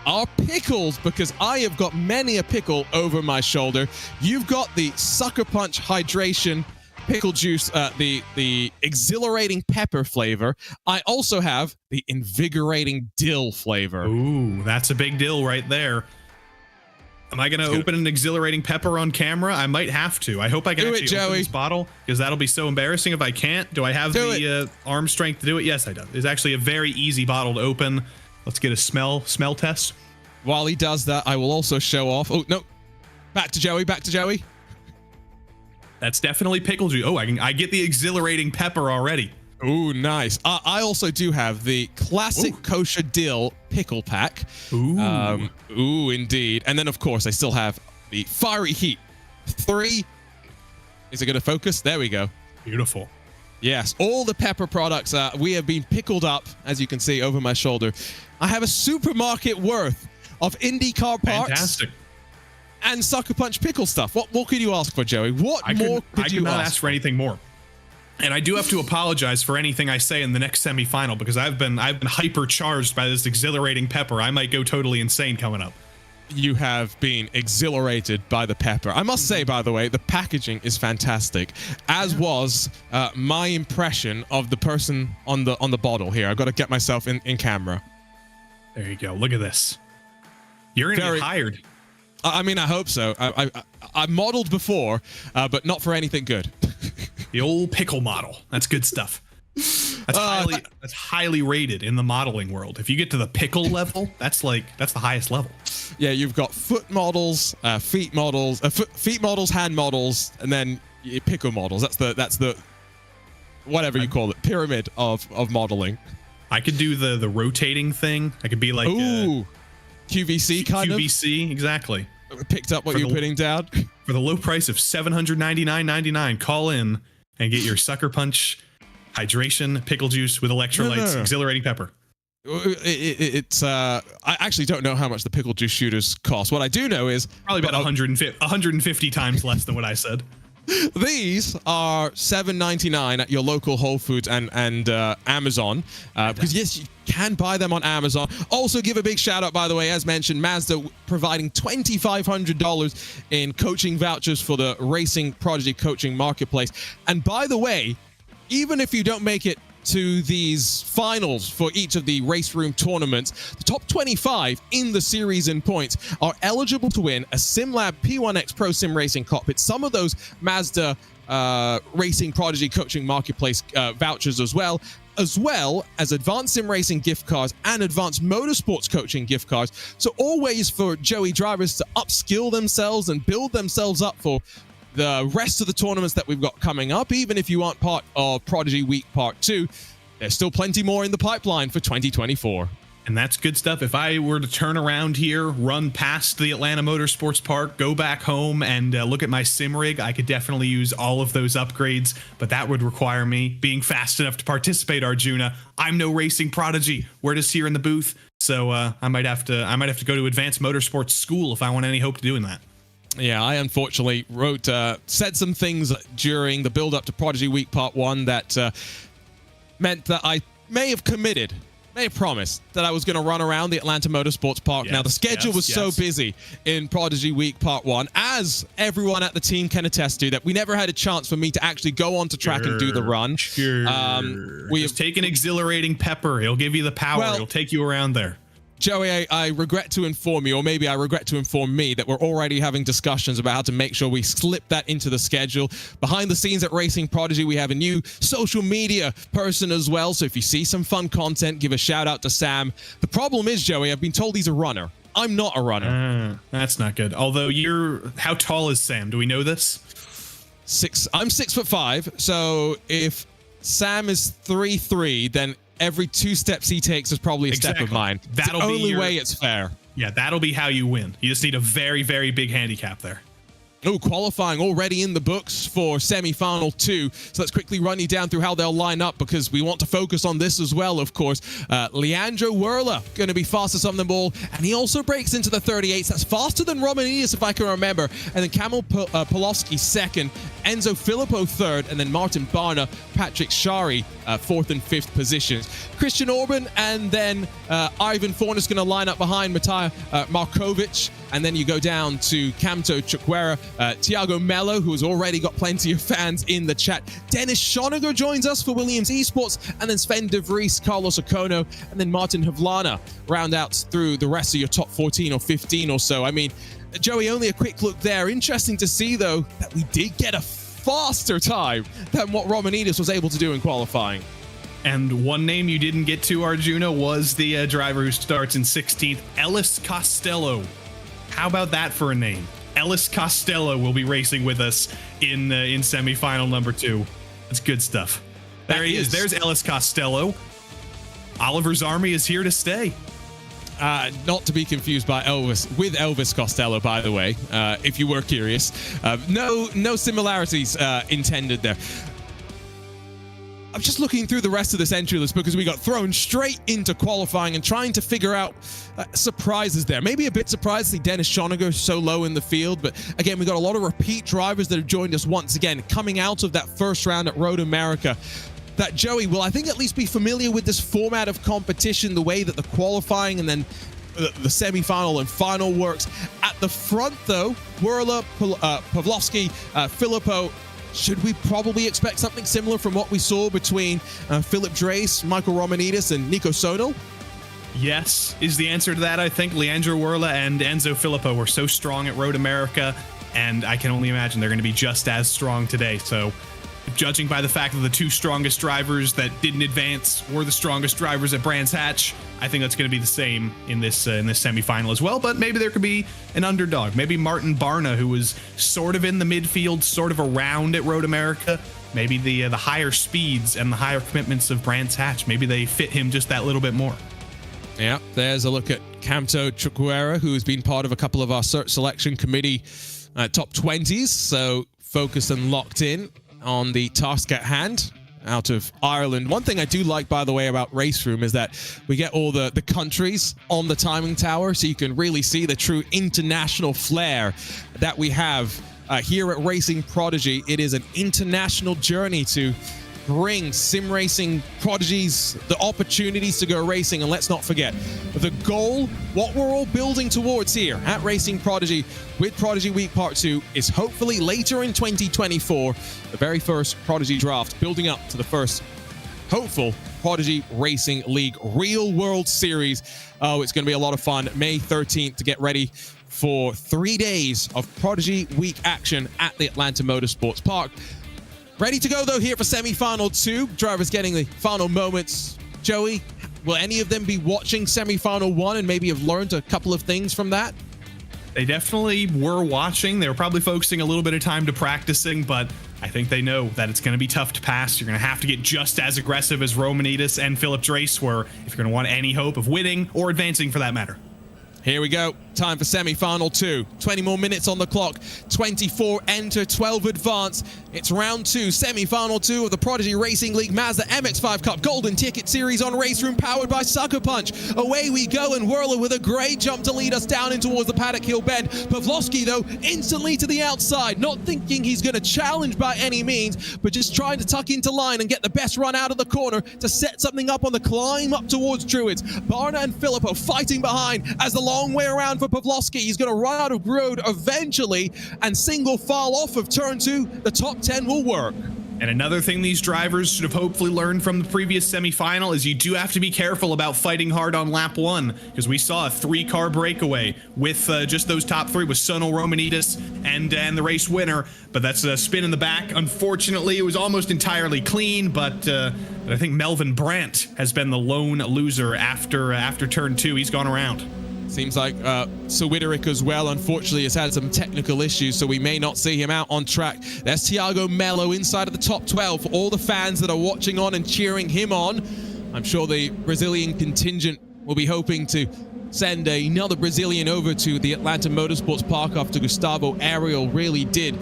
our pickles, because I have got many a pickle over my shoulder. You've got the SuckerPunch Hydration pickle juice, the exhilarating pepper flavor. I also have the invigorating dill flavor. Ooh, that's a big deal right there. Am I going to open an exhilarating pepper on camera? I might have to. I hope I can actually open this bottle, because that'll be so embarrassing if I can't. Do I have the arm strength to do it? Yes, I do. It's actually a very easy bottle to open. Let's get a smell test. While he does that, I will also show off. Oh, no. Back to Joey. That's definitely pickle juice. Oh, I get the exhilarating pepper already. Ooh, nice. I also do have the classic kosher dill pickle pack. Ooh. Indeed. And then, of course, I still have the fiery heat 3. Is it going to focus? There we go. Beautiful. Yes, all the pepper products we have been pickled up, as you can see over my shoulder. I have a supermarket worth of IndyCar parts. Fantastic. And SuckerPunch pickle stuff. What more could you ask for, Joey? I could not ask for anything more. And I do have to apologize for anything I say in the next semifinal, because I've been hypercharged by this exhilarating pepper. I might go totally insane coming up. You have been exhilarated by the pepper. I must say, by the way, the packaging is fantastic, as was my impression of the person on the bottle here. I've got to get myself in camera. There you go. Look at this. You're going to get hired. I mean, I hope so. I modeled before, but not for anything good. The old pickle model. That's good stuff. That's highly rated in the modeling world. If you get to the pickle level, that's the highest level. Yeah, you've got foot models, feet models, hand models, and then pickle models. That's the whatever you call it, pyramid of modeling. I could do the rotating thing. I could be like QVC kind of. QVC, exactly. Picked up what you're putting down. For the low price of $799.99, call in and get your SuckerPunch Hydration pickle juice with electrolytes, exhilarating pepper. I actually don't know how much the pickle juice shooters cost. What I do know is probably about 150 times less than what I said. These are $7.99 at your local Whole Foods and Amazon, because yes, you can buy them on Amazon. Also, give a big shout out, by the way, as mentioned, Mazda providing $2,500 in coaching vouchers for the Racing Prodigy Coaching Marketplace. And by the way, even if you don't make it to these finals for each of the RaceRoom tournaments, the top 25 in the series in points are eligible to win a SimLab P1X Pro Sim Racing cockpit, some of those Mazda Racing Prodigy Coaching Marketplace vouchers as well as Advanced Sim Racing gift cards and Advanced Motorsports Coaching gift cards. So all ways for Joey drivers to upskill themselves and build themselves up for the rest of the tournaments that we've got coming up. Even if you aren't part of Prodigy Week Part 2, there's still plenty more in the pipeline for 2024. And that's good stuff. If I were to turn around here, run past the Atlanta Motorsports Park, go back home and look at my sim rig, I could definitely use all of those upgrades, but that would require me being fast enough to participate, Arjuna. I'm no racing prodigy. We're just here in the booth. So I might have to go to advanced motorsports school if I want any hope to doing that. Yeah, I unfortunately said some things during the build-up to Prodigy Week Part 1 that meant that I may have promised that I was going to run around the Atlanta Motorsports Park. Now, the schedule was so busy in Prodigy Week Part 1, as everyone at the team can attest to, that we never had a chance for me to actually go onto track and do the run. We have taken exhilarating pepper. It'll give you the power. It'll take you around there. Joey, I regret to inform you, or maybe I regret to inform me, that we're already having discussions about how to make sure we slip that into the schedule. Behind the scenes at Racing Prodigy, we have a new social media person as well. So if you see some fun content, give a shout out to Sam. The problem is, Joey, I've been told he's a runner. I'm not a runner. That's not good. Although how tall is Sam? Do we know this? I'm 6'5", so if Sam is 3'3", then every 2 steps he takes is probably a step of mine. That'll it's the be only way it's fair. Yeah, that'll be how you win. You just need a very, very big handicap there. Oh, qualifying already in the books for semi-final 2. So let's quickly run you down through how they'll line up because we want to focus on this as well, of course. Leandro Werler going to be fastest on them all, and he also breaks into the 38s. That's faster than Romanidis, if I can remember. And then Kamil Polowski second, Enzo Filippo third, and then Martin Barna, Patrick Shari fourth and fifth positions. Christian Orban and then Ivan Forn is going to line up behind Matej Markovic. And then you go down to Camto Chukwera, Thiago Mello, who has already got plenty of fans in the chat. Dennis Schoeniger joins us for Williams Esports, and then Sven de Vries, Carlos Okono, and then Martin Havlana round out through the rest of your top 14 or 15 or so. I mean, Joey, only a quick look there. Interesting to see, though, that we did get a faster time than what Romanidis was able to do in qualifying. And one name you didn't get to, Arjuna, was the driver who starts in 16th, Ellis Costello. How about that for a name? Ellis Costello will be racing with us in semifinal number 2. That's good stuff. There he is. There's Ellis Costello. Oliver's Army is here to stay. Not to be confused by Elvis Costello, by the way, if you were curious. No similarities intended there. I'm just looking through the rest of this entry list because we got thrown straight into qualifying and trying to figure out surprises there. Maybe a bit surprised to see Dennis Schoeniger so low in the field, but again, we got a lot of repeat drivers that have joined us once again, coming out of that first round at Road America. That Joey will, I think, at least be familiar with this format of competition, the way that the qualifying and then the semi-final and final works. At the front, though, Werler, Pavlovsky, Filippo. Should we probably expect something similar from what we saw between Philip Drace, Michael Romanidis, and Nico Sonel? Yes, is the answer to that. I think Leandro Werler and Enzo Filippo were so strong at Road America, and I can only imagine they're going to be just as strong today. So, judging by the fact that the 2 strongest drivers that didn't advance were the strongest drivers at Brands Hatch, I think that's going to be the same in this semifinal as well. But maybe there could be an underdog. Maybe Martin Barna, who was sort of in the midfield, sort of around at Road America. Maybe the higher speeds and the higher commitments of Brands Hatch, maybe they fit him just that little bit more. Yeah, there's a look at Camto Chukwera, who's been part of a couple of our selection committee top 20s. So focused and locked in on the task at hand out of Ireland. One thing I do like, by the way, about RaceRoom is that we get all the countries on the timing tower, so you can really see the true international flair that we have here at Racing Prodigy. It is an international journey to bring sim racing prodigies the opportunities to go racing. And let's not forget the goal, what we're all building towards here at Racing Prodigy with Prodigy Week Part 2 is hopefully later in 2024, the very first Prodigy draft, building up to the first hopeful Prodigy Racing League Real World Series. Oh, it's going to be a lot of fun. May 13th to get ready for 3 days of Prodigy Week action at the Atlanta Motorsports Park. Ready to go, though, here for semi-final 2. Drivers getting the final moments. Joey, will any of them be watching semi-final 1 and maybe have learned a couple of things from that? They definitely were watching. They were probably focusing a little bit of time to practicing, but I think they know that it's going to be tough to pass. You're going to have to get just as aggressive as Romanidis and Philip Drace were if you're going to want any hope of winning or advancing for that matter. Here we go. Time for semi-final 2. 20 more minutes on the clock. 24 enter, 12 advance. It's round 2, semi-final 2 of the Prodigy Racing League Mazda MX-5 Cup Golden Ticket Series on RaceRoom, powered by SuckerPunch. Away we go, and Werler with a great jump to lead us down in towards the Paddock Hill bend. Pavlovsky, though, instantly to the outside, not thinking he's going to challenge by any means, but just trying to tuck into line and get the best run out of the corner to set something up on the climb up towards Druids. Barna and Filippo fighting behind as the long way around for Pavlovsky. He's going to run out of road eventually and single file off of turn 2. The top 10 will work. And another thing these drivers should have hopefully learned from the previous semifinal is you do have to be careful about fighting hard on lap 1, because we saw a 3-car breakaway with just those top 3 with Sonel, Romanidis, and the race winner. But that's a spin in the back. Unfortunately, it was almost entirely clean, but I think Melvin Brandt has been the lone loser after turn 2. He's gone around. Seems like Sir Widerick as well, unfortunately, has had some technical issues, so we may not see him out on track. There's Thiago Melo inside of the top 12 for all the fans that are watching on and cheering him on. I'm sure the Brazilian contingent will be hoping to send another Brazilian over to the Atlanta Motorsports Park after Gustavo Ariel really did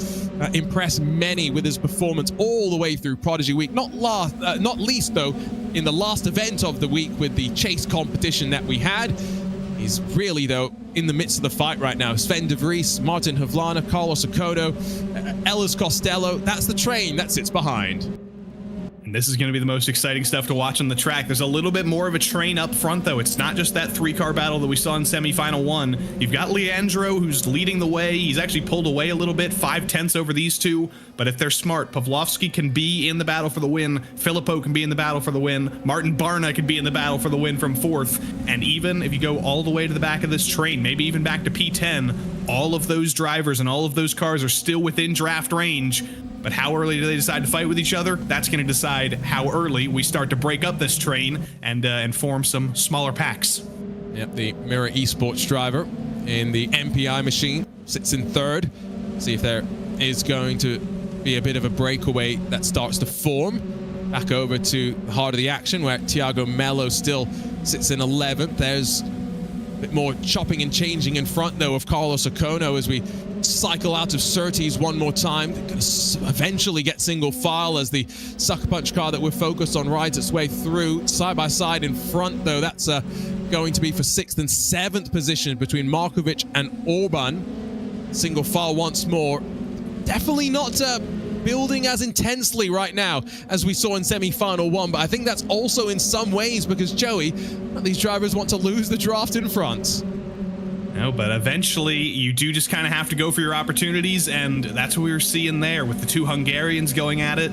impress many with his performance all the way through Prodigy Week. Not least, though, in the last event of the week with the chase competition that we had. He's really, though, in the midst of the fight right now. Sven de Vries, Martin Havlana, Carlos Acoto, Ellis Costello. That's the train that sits behind. And this is going to be the most exciting stuff to watch on the track. There's a little bit more of a train up front, though. It's not just that 3-car battle that we saw in semifinal 1. You've got Leandro, who's leading the way. He's actually pulled away a little bit, 5/10 over these two. But if they're smart, Pavlovsky can be in the battle for the win. Filippo can be in the battle for the win. Martin Barna can be in the battle for the win from 4th. And even if you go all the way to the back of this train, maybe even back to P10, all of those drivers and all of those cars are still within draft range. But how early do they decide to fight with each other? That's going to decide how early we start to break up this train and form some smaller packs. Yep, the Mirror Esports driver in the MPI machine sits in 3rd. See if there is going to be a bit of a breakaway that starts to form. Back over to the heart of the action where Thiago Melo still sits in 11th. There's a bit more chopping and changing in front, though, of Carlos Acono as we cycle out of Surtees one more time. They're going to eventually get single file as the SuckerPunch car that we're focused on rides its way through. Side by side in front, though, that's going to be for 6th and 7th position between Markovic and Orban. Single file once more. Definitely not building as intensely right now as we saw in semi-final 1, but I think that's also in some ways because, Joey, these drivers want to lose the draft in front. No, but eventually you do just kind of have to go for your opportunities, and that's what we were seeing there with the 2 Hungarians going at it.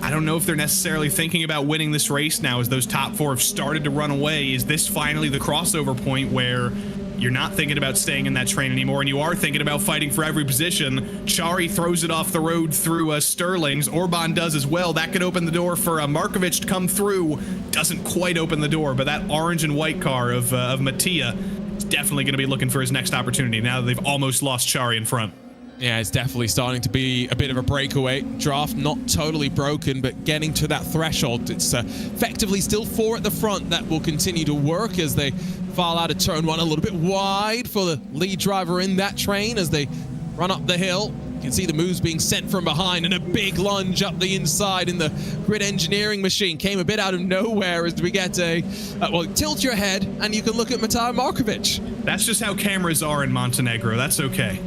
I don't know if they're necessarily thinking about winning this race now as those top 4 have started to run away. Is this finally the crossover point where you're not thinking about staying in that train anymore and you are thinking about fighting for every position? Chari throws it off the road through Sterling's. Orban does as well. That could open the door for Markovic to come through. Doesn't quite open the door, but that orange and white car of Mattia is definitely going to be looking for his next opportunity now that they've almost lost Chari in front. Yeah, it's definitely starting to be a bit of a breakaway. Draft not totally broken, but getting to that threshold. It's effectively still 4 at the front that will continue to work as they file out of turn 1 a little bit wide for the lead driver in that train as they run up the hill. You can see the moves being sent from behind and a big lunge up the inside in the grid engineering machine. Came a bit out of nowhere as we get a, well, tilt your head and you can look at Matej Markovic. That's just how cameras are in Montenegro. That's okay.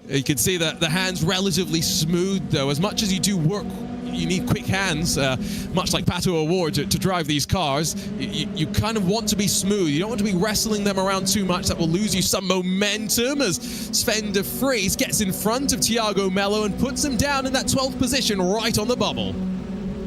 You can see that the hands relatively smooth, though. As much as you do work, you need quick hands, much like Pato Award, to drive these cars. You kind of want to be smooth. You don't want to be wrestling them around too much. That will lose you some momentum as Sven de Vries gets in front of Thiago Melo and puts him down in that 12th position right on the bubble.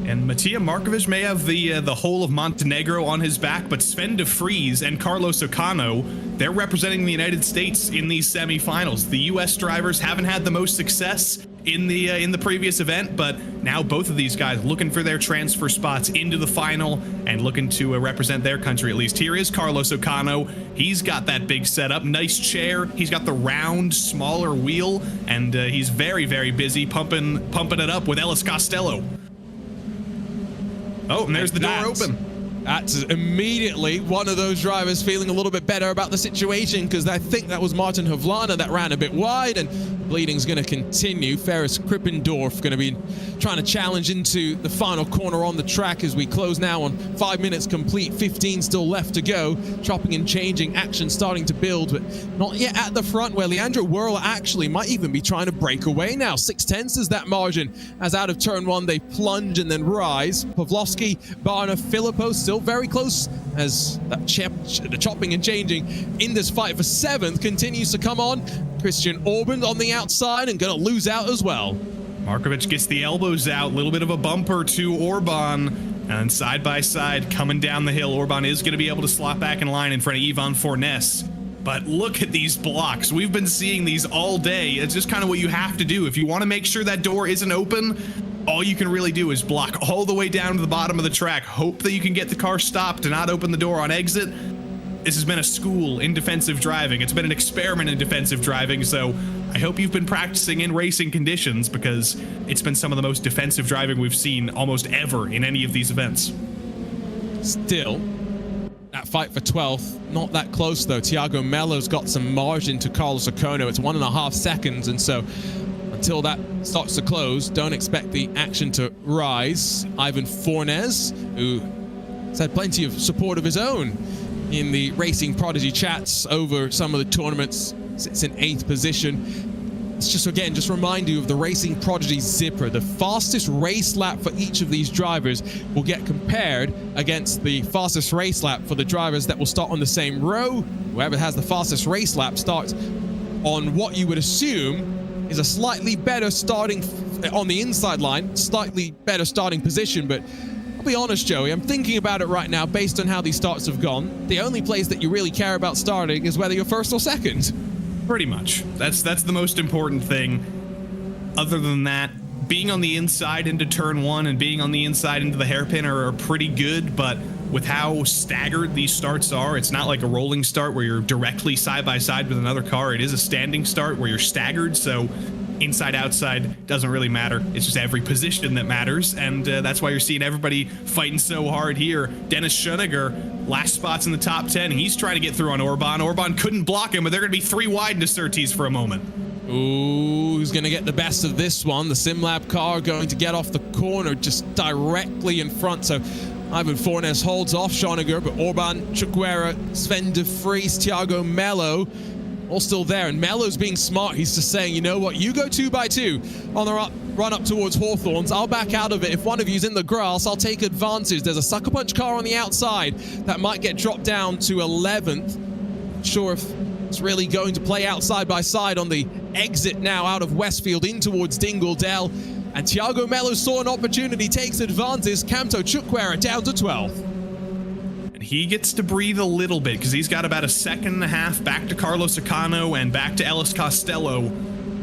And Matija Markovic may have the whole of Montenegro on his back, but Sven de Vries and Carlos Ocano, they're representing the United States in these semifinals. The U.S. drivers haven't had the most success in the previous event, but now both of these guys looking for their transfer spots into the final and looking to represent their country at least. Here is Carlos Ocano. He's got that big setup, nice chair. He's got the round, smaller wheel, and he's very, very busy pumping it up with Ellis Costello. Oh, and there's the door open. That's immediately one of those drivers feeling a little bit better about the situation because I think that was Martin Havlana that ran a bit wide and bleeding's going to continue. Ferris Krippendorf going to be trying to challenge into the final corner on the track as we close now on 5 minutes complete, 15 still left to go. Chopping and changing, action starting to build, but not yet at the front where Leandro Whirl actually might even be trying to break away now. 6/10 is that margin as out of turn 1 they plunge and then rise. Pavlovsky, Barna, Filippo still very close as that the chopping and changing in this fight for 7th continues to come on. Christian Orban on the outside and going to lose out as well. Markovic gets the elbows out, a little bit of a bumper to Orban, and side by side coming down the hill. Orban is going to be able to slot back in line in front of Ivan Fornes. But look at these blocks. We've been seeing these all day. It's just kind of what you have to do. If you want to make sure that door isn't open, all you can really do is block all the way down to the bottom of the track. Hope that you can get the car stopped to not open the door on exit. This has been a school in defensive driving. It's been an experiment in defensive driving, so I hope you've been practicing in racing conditions, because it's been some of the most defensive driving we've seen almost ever in any of these events. Still, that fight for 12th, not that close though. Thiago Melo's got some margin to Carlos Ocona. It's 1.5 seconds, and so until that starts to close, don't expect the action to rise. Ivan Fornes, who has had plenty of support of his own in the Racing Prodigy chats over some of the tournaments, sits in 8th position. It's just, again, just remind you of the Racing Prodigy Zipper. The fastest race lap for each of these drivers will get compared against the fastest race lap for the drivers that will start on the same row. Whoever has the fastest race lap starts on what you would assume is a slightly better starting on the inside line, slightly better starting position. But I'll be honest, Joey, I'm thinking about it right now based on how these starts have gone. The only place that you really care about starting is whether you're first or second. Pretty much. That's the most important thing. Other than that, being on the inside into turn 1 and being on the inside into the hairpin are pretty good, but with how staggered these starts are, it's not like a rolling start where you're directly side by side with another car. It is a standing start where you're staggered, so inside outside doesn't really matter. It's just every position that matters, and that's why you're seeing everybody fighting so hard here. Dennis Schoeniger, last spots in the top 10. He's trying to get through on Orban. Orban couldn't block him, but they're going to be 3 wide into Surtees for a moment. Ooh, who's going to get the best of this one? The SimLab car going to get off the corner just directly in front. So Ivan Fornes holds off Schoeniger, but Orban, Chukwuera, Sven de Vries, Thiago Melo, all still there. And Melo's being smart. He's just saying, you know what, you go 2 by 2 on the run up towards Hawthorns. I'll back out of it. If one of you's in the grass, I'll take advantage. There's a SuckerPunch car on the outside that might get dropped down to 11th. Not sure if it's really going to play out side by side on the exit now out of Westfield in towards Dingledale. And Thiago Melo saw an opportunity, takes advantage. Camto Chukwuera down to 12th. He gets to breathe a little bit because he's got about 1.5 seconds back to Carlos Ocano and back to Ellis Costello.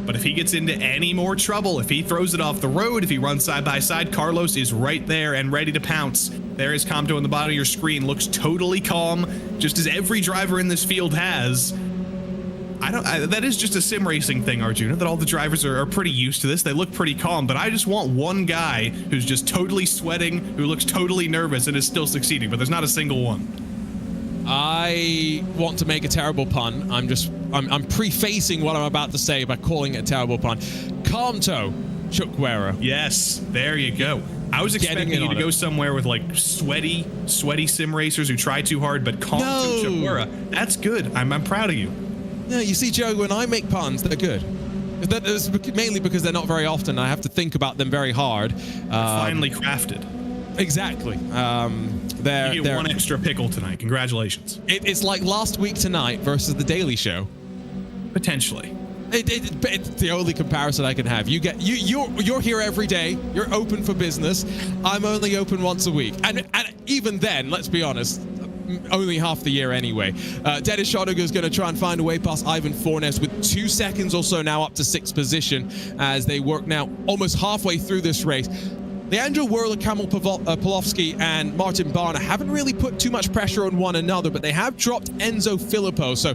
But if he gets into any more trouble, if he throws it off the road, if he runs side by side, Carlos is right there and ready to pounce. There is Camto on the bottom of your screen, looks totally calm, just as every driver in this field has. That is just a sim racing thing, Arjuna, that all the drivers are pretty used to this. They look pretty calm, but I just want one guy who's just totally sweating, who looks totally nervous and is still succeeding, but there's not a single one. I want to make a terrible pun. I'm prefacing what I'm about to say by calling it a terrible pun. Camto Chukwuera. Yes, there you go. I was expecting you to go somewhere with like sweaty sim racers who try too hard, but Camto Chukwuera, that's good. I'm proud of you. No, you see, Joe, when I make puns, they're good. That is mainly because they're not very often. I have to think about them very hard. Finely crafted. Exactly. You get 1 extra pickle tonight. Congratulations. It's like last week tonight versus The Daily Show. Potentially. It's the only comparison I can have. You're here every day. You're open for business. I'm only open once a week, and even then, let's be honest, only half the year anyway. Dennis Schoeniger is going to try and find a way past Ivan Fornes with 2 seconds or so now up to 6th position as they work now almost halfway through this race. Leandro Werler, Kamil Pawlowski, and Martin Barner haven't really put too much pressure on one another, but they have dropped Enzo Filippo. So,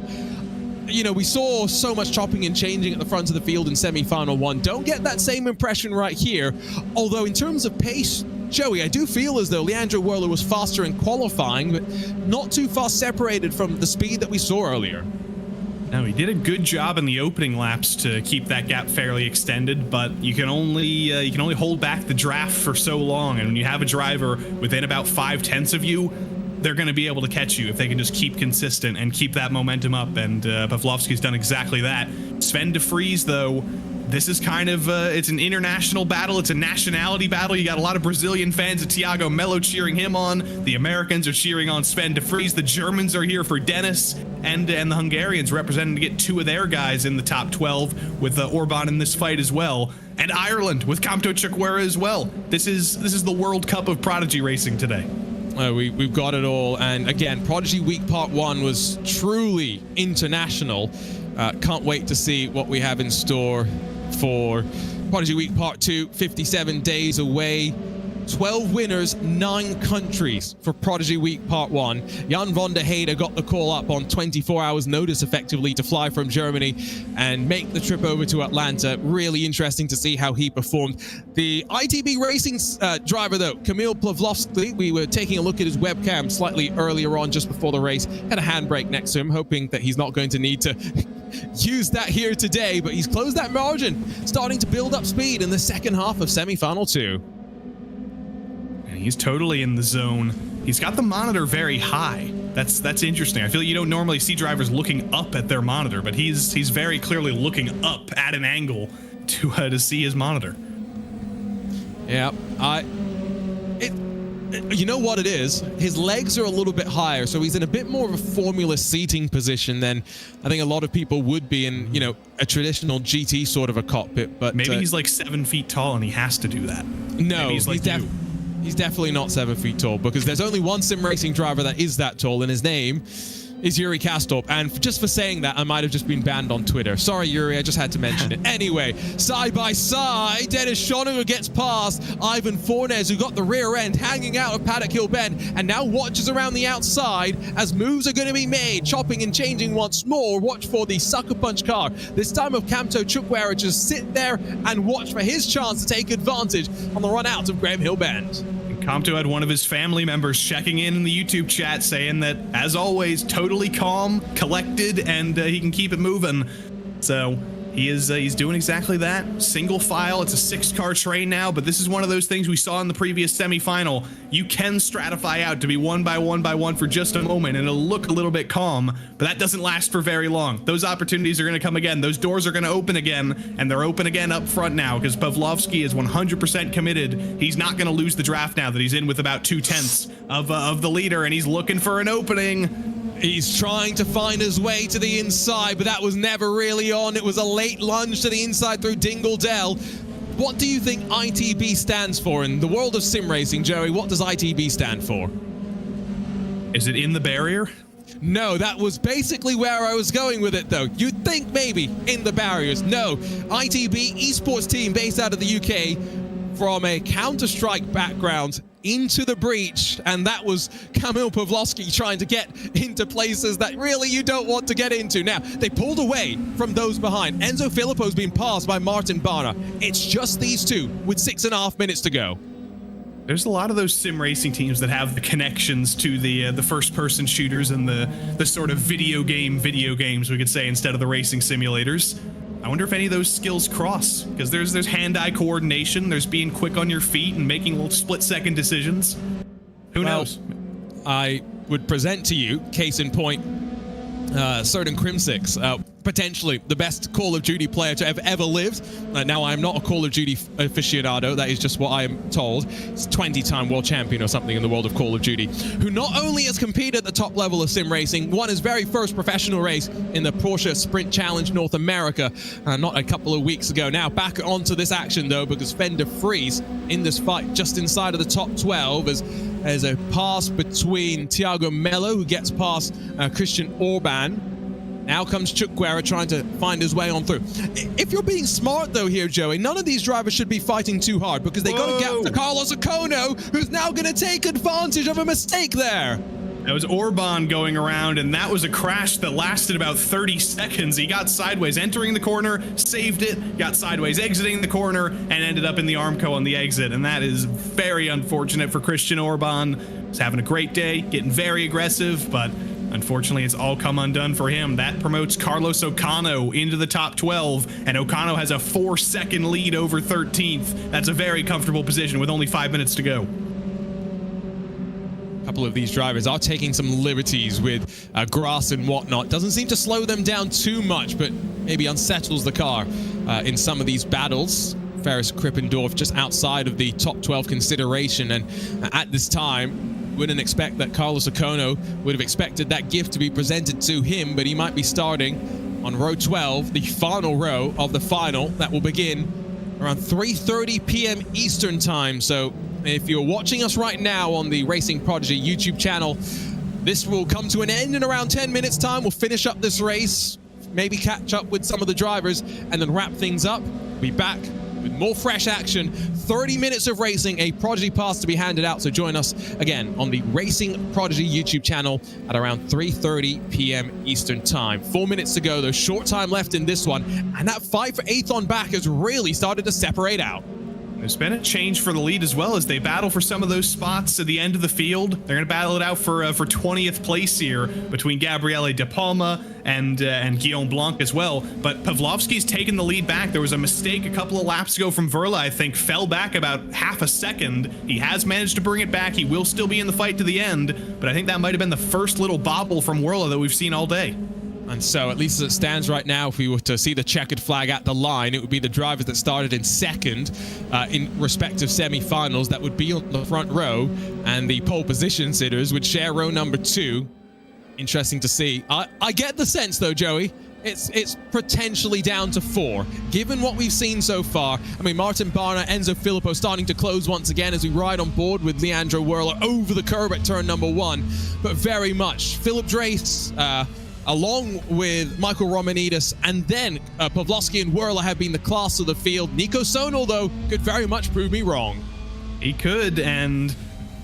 you know, we saw so much chopping and changing at the front of the field in semi-final 1. Don't get that same impression right here. Although in terms of pace, Joey, I do feel as though Leandro Werler was faster in qualifying, but not too far separated from the speed that we saw earlier. No, he did a good job in the opening laps to keep that gap fairly extended, but you can only hold back the draft for so long, and when you have a driver within about 5/10 of you, they're going to be able to catch you if they can just keep consistent and keep that momentum up, and Pawlowski's done exactly that. Sven de Vries, though, this is kind of, it's an international battle. It's a nationality battle. You got a lot of Brazilian fans of Thiago Melo cheering him on. The Americans are cheering on Sven de Vries. The Germans are here for Dennis, and the Hungarians representing to get 2 of their guys in the top 12 with Orban in this fight as well. And Ireland with Camto Chukwuera as well. This is the World Cup of Prodigy Racing today. We've got it all. And again, Prodigy Week Part 1 was truly international. Can't wait to see what we have in store for Prodigy Week Part 2, 57 days away. 12 winners, 9 countries for Prodigy Week Part 1. Jan van der Heide got the call up on 24 hours notice effectively to fly from Germany and make the trip over to Atlanta. Really interesting to see how he performed. The ITB Racing driver though, Kamil Pawlowski, we were taking a look at his webcam slightly earlier on just before the race, had a handbrake next to him, hoping that he's not going to need to use that here today, but he's closed that margin, starting to build up speed in the second half of semi-final 2. And he's totally in the zone. He's got the monitor very high. That's interesting. I feel like you don't normally see drivers looking up at their monitor, but he's very clearly looking up at an angle to see his monitor. Yeah, you know what it is? His legs are a little bit higher, so he's in a bit more of a formula seating position than I think a lot of people would be in, you know, a traditional GT sort of a cockpit. But maybe he's like 7 feet tall and he has to do that. No, he's definitely not 7 feet tall, because there's only one sim racing driver that is that tall, and his name is Yuri Kastorp. And just for saying that, I might have just been banned on Twitter. Sorry, Yuri, I just had to mention it. Anyway, side by side, Dennis Schoninger gets past Ivan Fornes, who got the rear end hanging out of Paddock Hill Bend, and now watches around the outside as moves are going to be made, chopping and changing once more. Watch for the Sucker Punch car. This time of Kamto Chukwueze just sit there and watch for his chance to take advantage on the run out of Graham Hill Bend. Kamto had one of his family members checking in the YouTube chat saying that, as always, totally calm, collected, and he can keep it moving. So he's doing exactly that. Single file. It's a 6-car train now, but this is one of those things we saw in the previous semifinal. You can stratify out to be one by one for just a moment, and it'll look a little bit calm, but that doesn't last for very long. Those opportunities are going to come again. Those doors are going to open again, and they're open again up front now because Pawlowski is 100% committed. He's not going to lose the draft now that he's in with about 2/10 of the leader, and he's looking for an opening. He's trying to find his way to the inside, but that was never really on. It was a late lunge to the inside through Dingle Dell. What do you think ITB stands for in the world of sim racing, Joey? What does ITB stand for? Is it in the barrier? No, that was basically where I was going with it, though. You'd think maybe in the barriers. No, ITB esports team based out of the UK from a Counter-Strike background into the breach, and that was Kamil Pawlowski trying to get into places that really you don't want to get into. Now, they pulled away from those behind. Enzo Filippo's been passed by Martin Barna. It's just these two with 6.5 minutes to go. There's a lot of those sim racing teams that have the connections to the first-person shooters and the sort of video games, we could say, instead of the racing simulators. I wonder if any of those skills cross, because there's hand-eye coordination, there's being quick on your feet and making little split-second decisions. Who knows? I would present to you, case in point, certain Crimsix, potentially the best Call of Duty player to have ever lived. Now, I'm not a Call of Duty aficionado. That is just what I am told. He's 20-time world champion or something in the world of Call of Duty, who not only has competed at the top level of sim racing, won his very first professional race in the Porsche Sprint Challenge North America not a couple of weeks ago. Now, back onto this action, though, because Fender Fries in this fight just inside of the top 12 as a pass between Thiago Mello, who gets past Christian Orban. Now comes Chukwueze trying to find his way on through. If you're being smart, though, here, Joey, none of these drivers should be fighting too hard, because they got to get to Carlos Okono, who's now going to take advantage of a mistake there. That was Orban going around, and that was a crash that lasted about 30 seconds. He got sideways entering the corner, saved it, got sideways exiting the corner, and ended up in the Armco on the exit. And that is very unfortunate for Christian Orban. He's having a great day, getting very aggressive, but unfortunately, it's all come undone for him. That promotes Carlos Okono into the top 12, and Okono has a 4-second lead over 13th. That's a very comfortable position with only 5 minutes to go. A couple of these drivers are taking some liberties with grass and whatnot. Doesn't seem to slow them down too much, but maybe unsettles the car in some of these battles. Ferris Krippendorf just outside of the top 12 consideration, and at this time, wouldn't expect that Carlos Okono would have expected that gift to be presented to him, but he might be starting on row 12, the final row of the final that will begin around 3:30 p.m. Eastern time. So if you're watching us right now on the Racing Prodigy YouTube channel, this will come to an end in around 10 minutes time. We'll finish up this race, maybe catch up with some of the drivers, and then wrap things up. Be back with more fresh action, 30 minutes of racing, a Prodigy Pass to be handed out. So join us again on the Racing Prodigy YouTube channel at around 3:30 p.m. Eastern Time. 4 minutes to go, though. Short time left in this one, and that fight for 8th on back has really started to separate out. There's been a change for the lead as well as they battle for some of those spots at the end of the field. They're going to battle it out for 20th place here between Gabriele De Palma and Guillaume Blanc as well. But Pavlovsky's taken the lead back. There was a mistake a couple of laps ago from Verla, I think, fell back about half a second. He has managed to bring it back. He will still be in the fight to the end, but I think that might have been the first little bobble from Werle that we've seen all day. And so, at least as it stands right now, if we were to see the checkered flag at the line, it would be the drivers that started in second in respective semi-finals that would be on the front row, and the pole position sitters would share row number 2. Interesting to see. I get the sense, though, Joey, it's potentially down to 4. Given what we've seen so far, I mean, Martin Barna, Enzo Filippo starting to close once again as we ride on board with Leandro Werle over the curb at turn number 1. But very much, Philip Drace, along with Michael Romanidis, and then Pavlovsky and Werle have been the class of the field. Nico Sonal, though, could very much prove me wrong. He could, and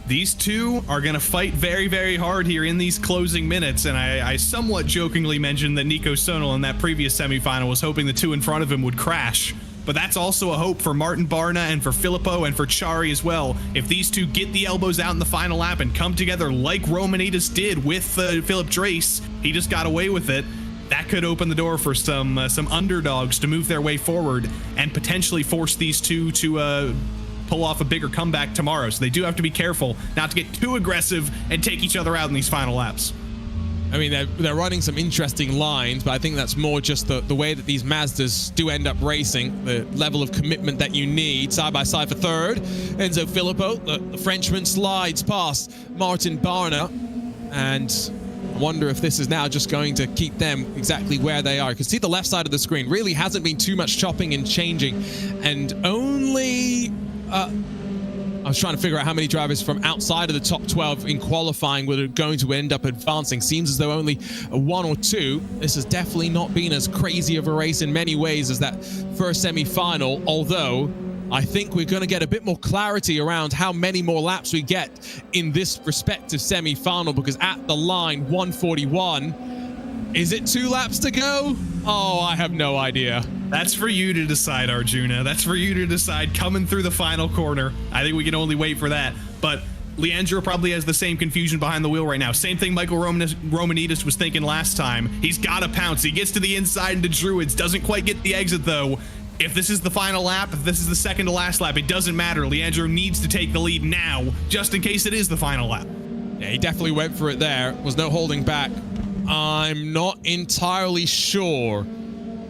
these two are going to fight very, very hard here in these closing minutes. And I somewhat jokingly mentioned that Nico Sonal in that previous semifinal was hoping the two in front of him would crash. But that's also a hope for Martin Barna and for Filippo and for Chari as well. If these two get the elbows out in the final lap and come together like Romanidis did with Philip Drace, he just got away with it. That could open the door for some underdogs to move their way forward and potentially force these two to pull off a bigger comeback tomorrow. So they do have to be careful not to get too aggressive and take each other out in these final laps. I mean, they're running some interesting lines, but I think that's more just the way that these Mazdas do end up racing, the level of commitment that you need. Side by side for third, Enzo Filippo, the Frenchman, slides past Martin Barna, and I wonder if this is now just going to keep them exactly where they are. You can see the left side of the screen really hasn't been too much chopping and changing, and only I was trying to figure out how many drivers from outside of the top 12 in qualifying were going to end up advancing. Seems as though only 1 or 2. This has definitely not been as crazy of a race in many ways as that first semi-final, although I think we're going to get a bit more clarity around how many more laps we get in this respective semi-final, because at the line, 141, is it 2 laps to go? Oh, I have no idea. That's for you to decide, Arjuna. That's for you to decide coming through the final corner. I think we can only wait for that. But Leandro probably has the same confusion behind the wheel right now. Same thing Michael Romanidis was thinking last time. He's got to pounce. He gets to the inside into Druids. Doesn't quite get the exit, though. If this is the final lap, if this is the second to last lap, it doesn't matter. Leandro needs to take the lead now, just in case it is the final lap. Yeah, he definitely went for it there. Was no holding back. I'm not entirely sure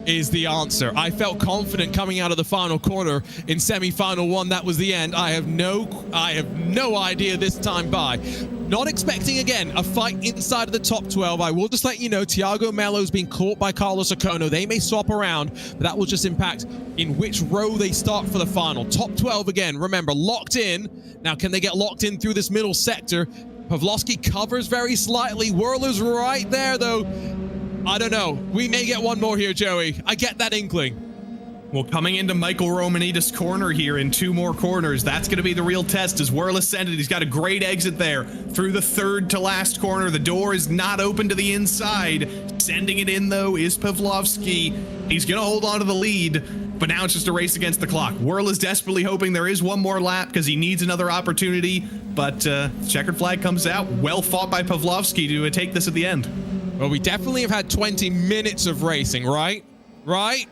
is the answer. I felt confident coming out of the final corner in semi-final 1. That was the end. I have no idea this time by. Not expecting, again, a fight inside of the top 12. I will just let you know, Thiago Melo's been caught by Carlos Ocona. They may swap around, but that will just impact in which row they start for the final. Top 12, again, remember, locked in. Now, can they get locked in through this middle sector? Pavlovsky covers very slightly. Werle's right there, though. I don't know. We may get one more here, Joey. I get that inkling. Well, coming into Michael Romanidis' corner here in 2 more corners, that's going to be the real test as Werle ascended. He's got a great exit there through the third to last corner. The door is not open to the inside. Sending it in, though, is Pavlovsky. He's going to hold on to the lead, but now it's just a race against the clock. Werle is desperately hoping there is one more lap because he needs another opportunity, but checkered flag comes out. Well fought by Pavlovsky to take this at the end. Well, we definitely have had 20 minutes of racing, right? Right?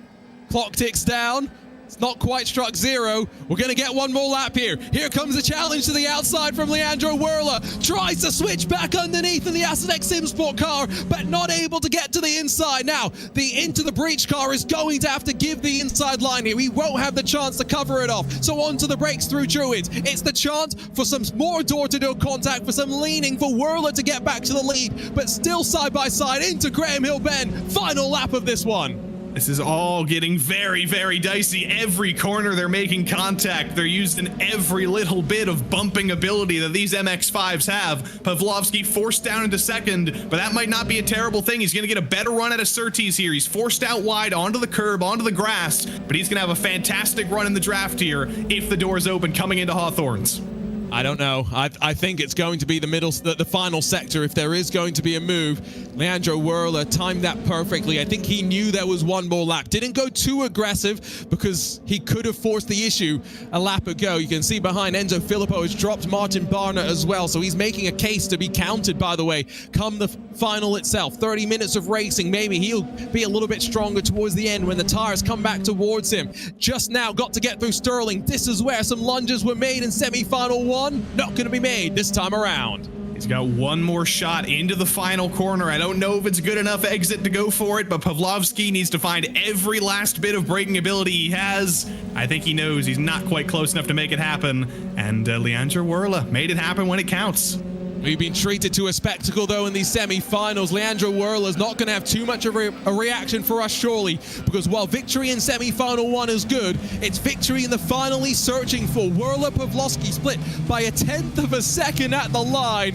Clock ticks down. It's not quite struck 0. We're going to get one more lap here. Here comes a challenge to the outside from Leandro Werle. Tries to switch back underneath in the Asetek Simsport car, but not able to get to the inside. Now, the Into the Breach car is going to have to give the inside line here. We won't have the chance to cover it off. So onto the brakes through Druids. It's the chance for some more door-to-door contact, for some leaning for Werle to get back to the lead, but still side by side into Graham Hill Bend. Final lap of this one. This is all getting very, very dicey. Every corner they're making contact. They're using every little bit of bumping ability that these MX-5s have. Pavlovsky forced down into second, but that might not be a terrible thing. He's going to get a better run at a Surtees here. He's forced out wide onto the curb, onto the grass, but he's going to have a fantastic run in the draft here if the door's open coming into Hawthorne's. I don't know. I think it's going to be the final sector if there is going to be a move. Leandro Werler timed that perfectly. I think he knew there was one more lap. Didn't go too aggressive because he could have forced the issue a lap ago. You can see behind Enzo Filippo has dropped Martin Barner as well. So he's making a case to be counted, by the way, come the final itself. 30 minutes of racing. Maybe he'll be a little bit stronger towards the end when the tires come back towards him. Just now got to get through Sterling. This is where some lunges were made in semi-final 1. Not going to be made this time around. He's got one more shot into the final corner. I don't know if it's good enough exit to go for it, but Pavlovsky needs to find every last bit of braking ability he has. I think he knows he's not quite close enough to make it happen, and Leandro Werler made it happen when it counts. We've been treated to a spectacle, though, in these semi-finals. Leandro Werler is not going to have too much of a reaction for us, surely, because while victory in semi-final 1 is good, it's victory in the final he's searching for. Werler-Pavlovsky split by 1/10 of a second at the line.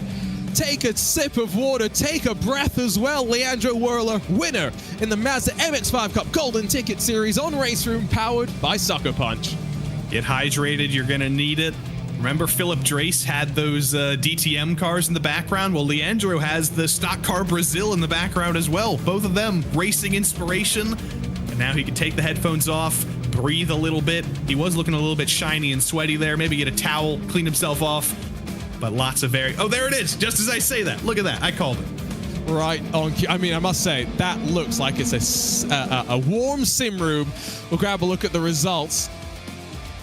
Take a sip of water, take a breath as well. Leandro Werler, winner in the Mazda MX-5 Cup Golden Ticket Series on RaceRoom, powered by SuckerPunch. Get hydrated, you're going to need it. Remember, Philip Drace had those DTM cars in the background? Well, Leandro has the stock car Brazil in the background as well. Both of them racing inspiration. And now he can take the headphones off, breathe a little bit. He was looking a little bit shiny and sweaty there. Maybe get a towel, clean himself off. But lots of oh, there it is. Just as I say that. Look at that. I called it. Right on cue. I mean, I must say, that looks like it's a warm sim room. We'll grab a look at the results.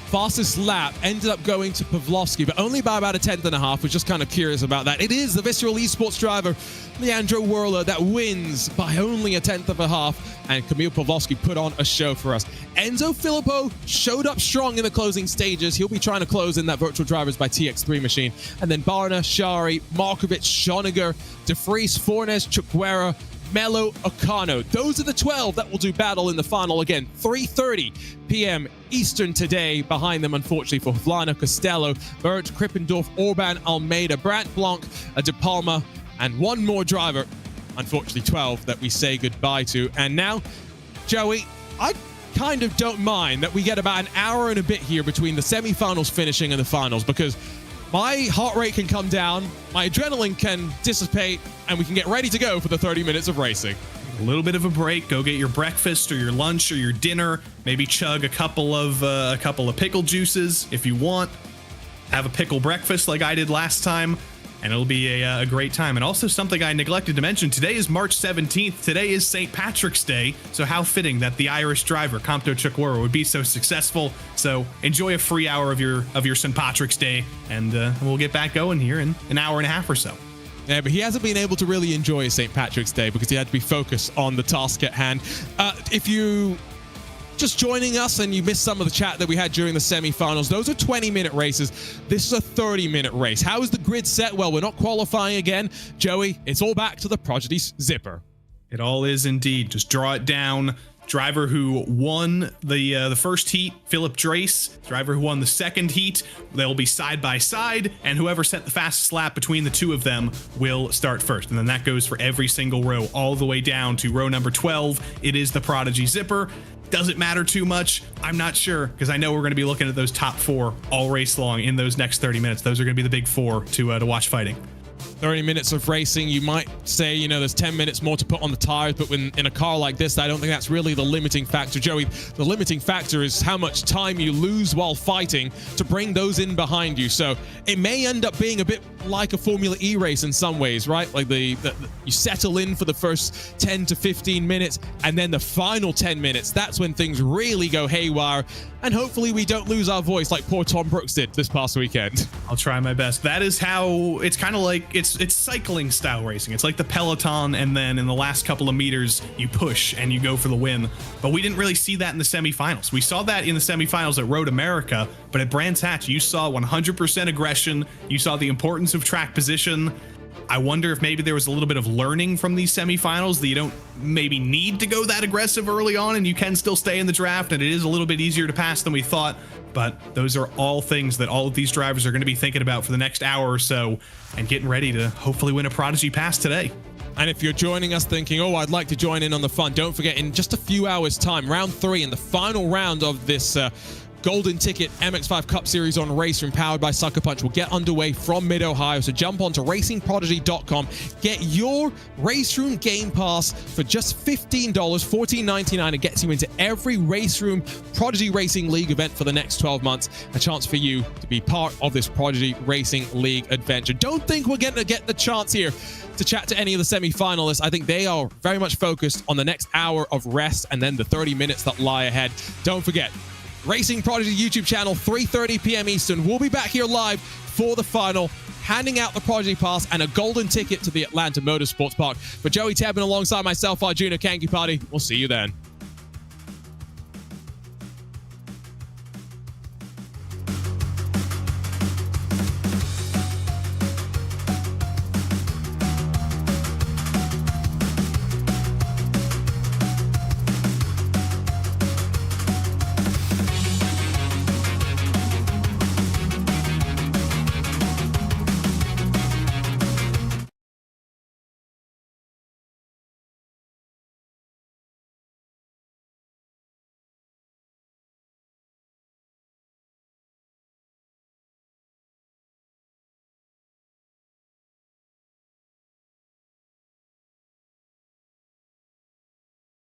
Fastest lap ended up going to Pavlovsky, but only by about 1/10.5. We're just kind of curious about that. It is the Visceral Esports driver, Leandro Werler, that wins by only 1/10.5, and Kamil Pavlovsky put on a show for us. Enzo Filippo showed up strong in the closing stages. He'll be trying to close in that Virtual Drivers by TX3 machine. And then Barna, Shari, Markovic, Schoniger, De Vries, Fornes, Chukwera, Melo, Ocano. Those are the 12 that will do battle in the final. Again, 3:30 p.m. Eastern today. Behind them, unfortunately, for Vlana, Costello, Bert, Krippendorf, Orban, Almeida, Brandt Blanc, De Palma, and one more driver. Unfortunately, 12 that we say goodbye to. And now, Joey, I kind of don't mind that we get about an hour and a bit here between the semifinals finishing and the finals, because my heart rate can come down, my adrenaline can dissipate, and we can get ready to go for the 30 minutes of racing. A little bit of a break. Go get your breakfast or your lunch or your dinner. Maybe chug a couple of pickle juices if you want. Have a pickle breakfast like I did last time, and it'll be a great time. And also something I neglected to mention, today is March 17th. Today is St. Patrick's Day, so how fitting that the Irish driver, Compto Chukwera, would be so successful. So enjoy a free hour of your St. Patrick's Day, and we'll get back going here in an hour and a half or so. Yeah, but he hasn't been able to really enjoy St. Patrick's Day because he had to be focused on the task at hand. If you just joining us and you missed some of the chat that we had during the semifinals, those are 20-minute races. This is a 30-minute race. How is the grid set? Well, we're not qualifying again. Joey, it's all back to the Prodigy Zipper. It all is indeed. Just draw it down. Driver who won the first heat, Philip Drace. Driver who won the second heat, they'll be side by side, and whoever set the fastest lap between the two of them will start first. And then that goes for every single row, all the way down to row number 12. It is the Prodigy Zipper. Does it matter too much? I'm not sure, because I know we're going to be looking at those top four all race long in those next 30 minutes. Those are going to be the big four to watch fighting. 30 minutes of racing, you might say, you know, there's 10 minutes more to put on the tires, but when in a car like this, I don't think that's really the limiting factor. Joey, the limiting factor is how much time you lose while fighting to bring those in behind you. So it may end up being a bit like a Formula E race in some ways, right? Like you settle in for the first 10 to 15 minutes, and then the final 10 minutes, that's when things really go haywire. And hopefully we don't lose our voice like poor Tom Brooks did this past weekend. I'll try my best. That is how it's kind of like it's cycling style racing. It's like the peloton, and then in the last couple of meters you push and you go for the win. But we didn't really see that in the semifinals. We saw that in the semifinals at Road America, but at Brands Hatch you saw 100% aggression. You saw the importance of track position. I wonder if maybe there was a little bit of learning from these semifinals that you don't maybe need to go that aggressive early on and you can still stay in the draft, and it is a little bit easier to pass than we thought. But those are all things that all of these drivers are going to be thinking about for the next hour or so and getting ready to hopefully win a Prodigy Pass today. And if you're joining us thinking, oh, I'd like to join in on the fun, don't forget, in just a few hours' time, round 3 and the final round of this Golden Ticket MX5 Cup Series on RaceRoom, powered by SuckerPunch, will get underway from Mid-Ohio. So jump on to racingprodigy.com. Get your RaceRoom Game Pass for just $15, $14.99. It gets you into every RaceRoom Prodigy Racing League event for the next 12 months. A chance for you to be part of this Prodigy Racing League adventure. Don't think we're going to get the chance here to chat to any of the semi-finalists. I think they are very much focused on the next hour of rest and then the 30 minutes that lie ahead. Don't forget, Racing Prodigy YouTube channel, 3:30 p.m. Eastern. We'll be back here live for the final, handing out the Prodigy Pass and a golden ticket to the Atlanta Motorsports Park. For Joey Tebben alongside myself, Arjuna Kankipati, we'll see you then.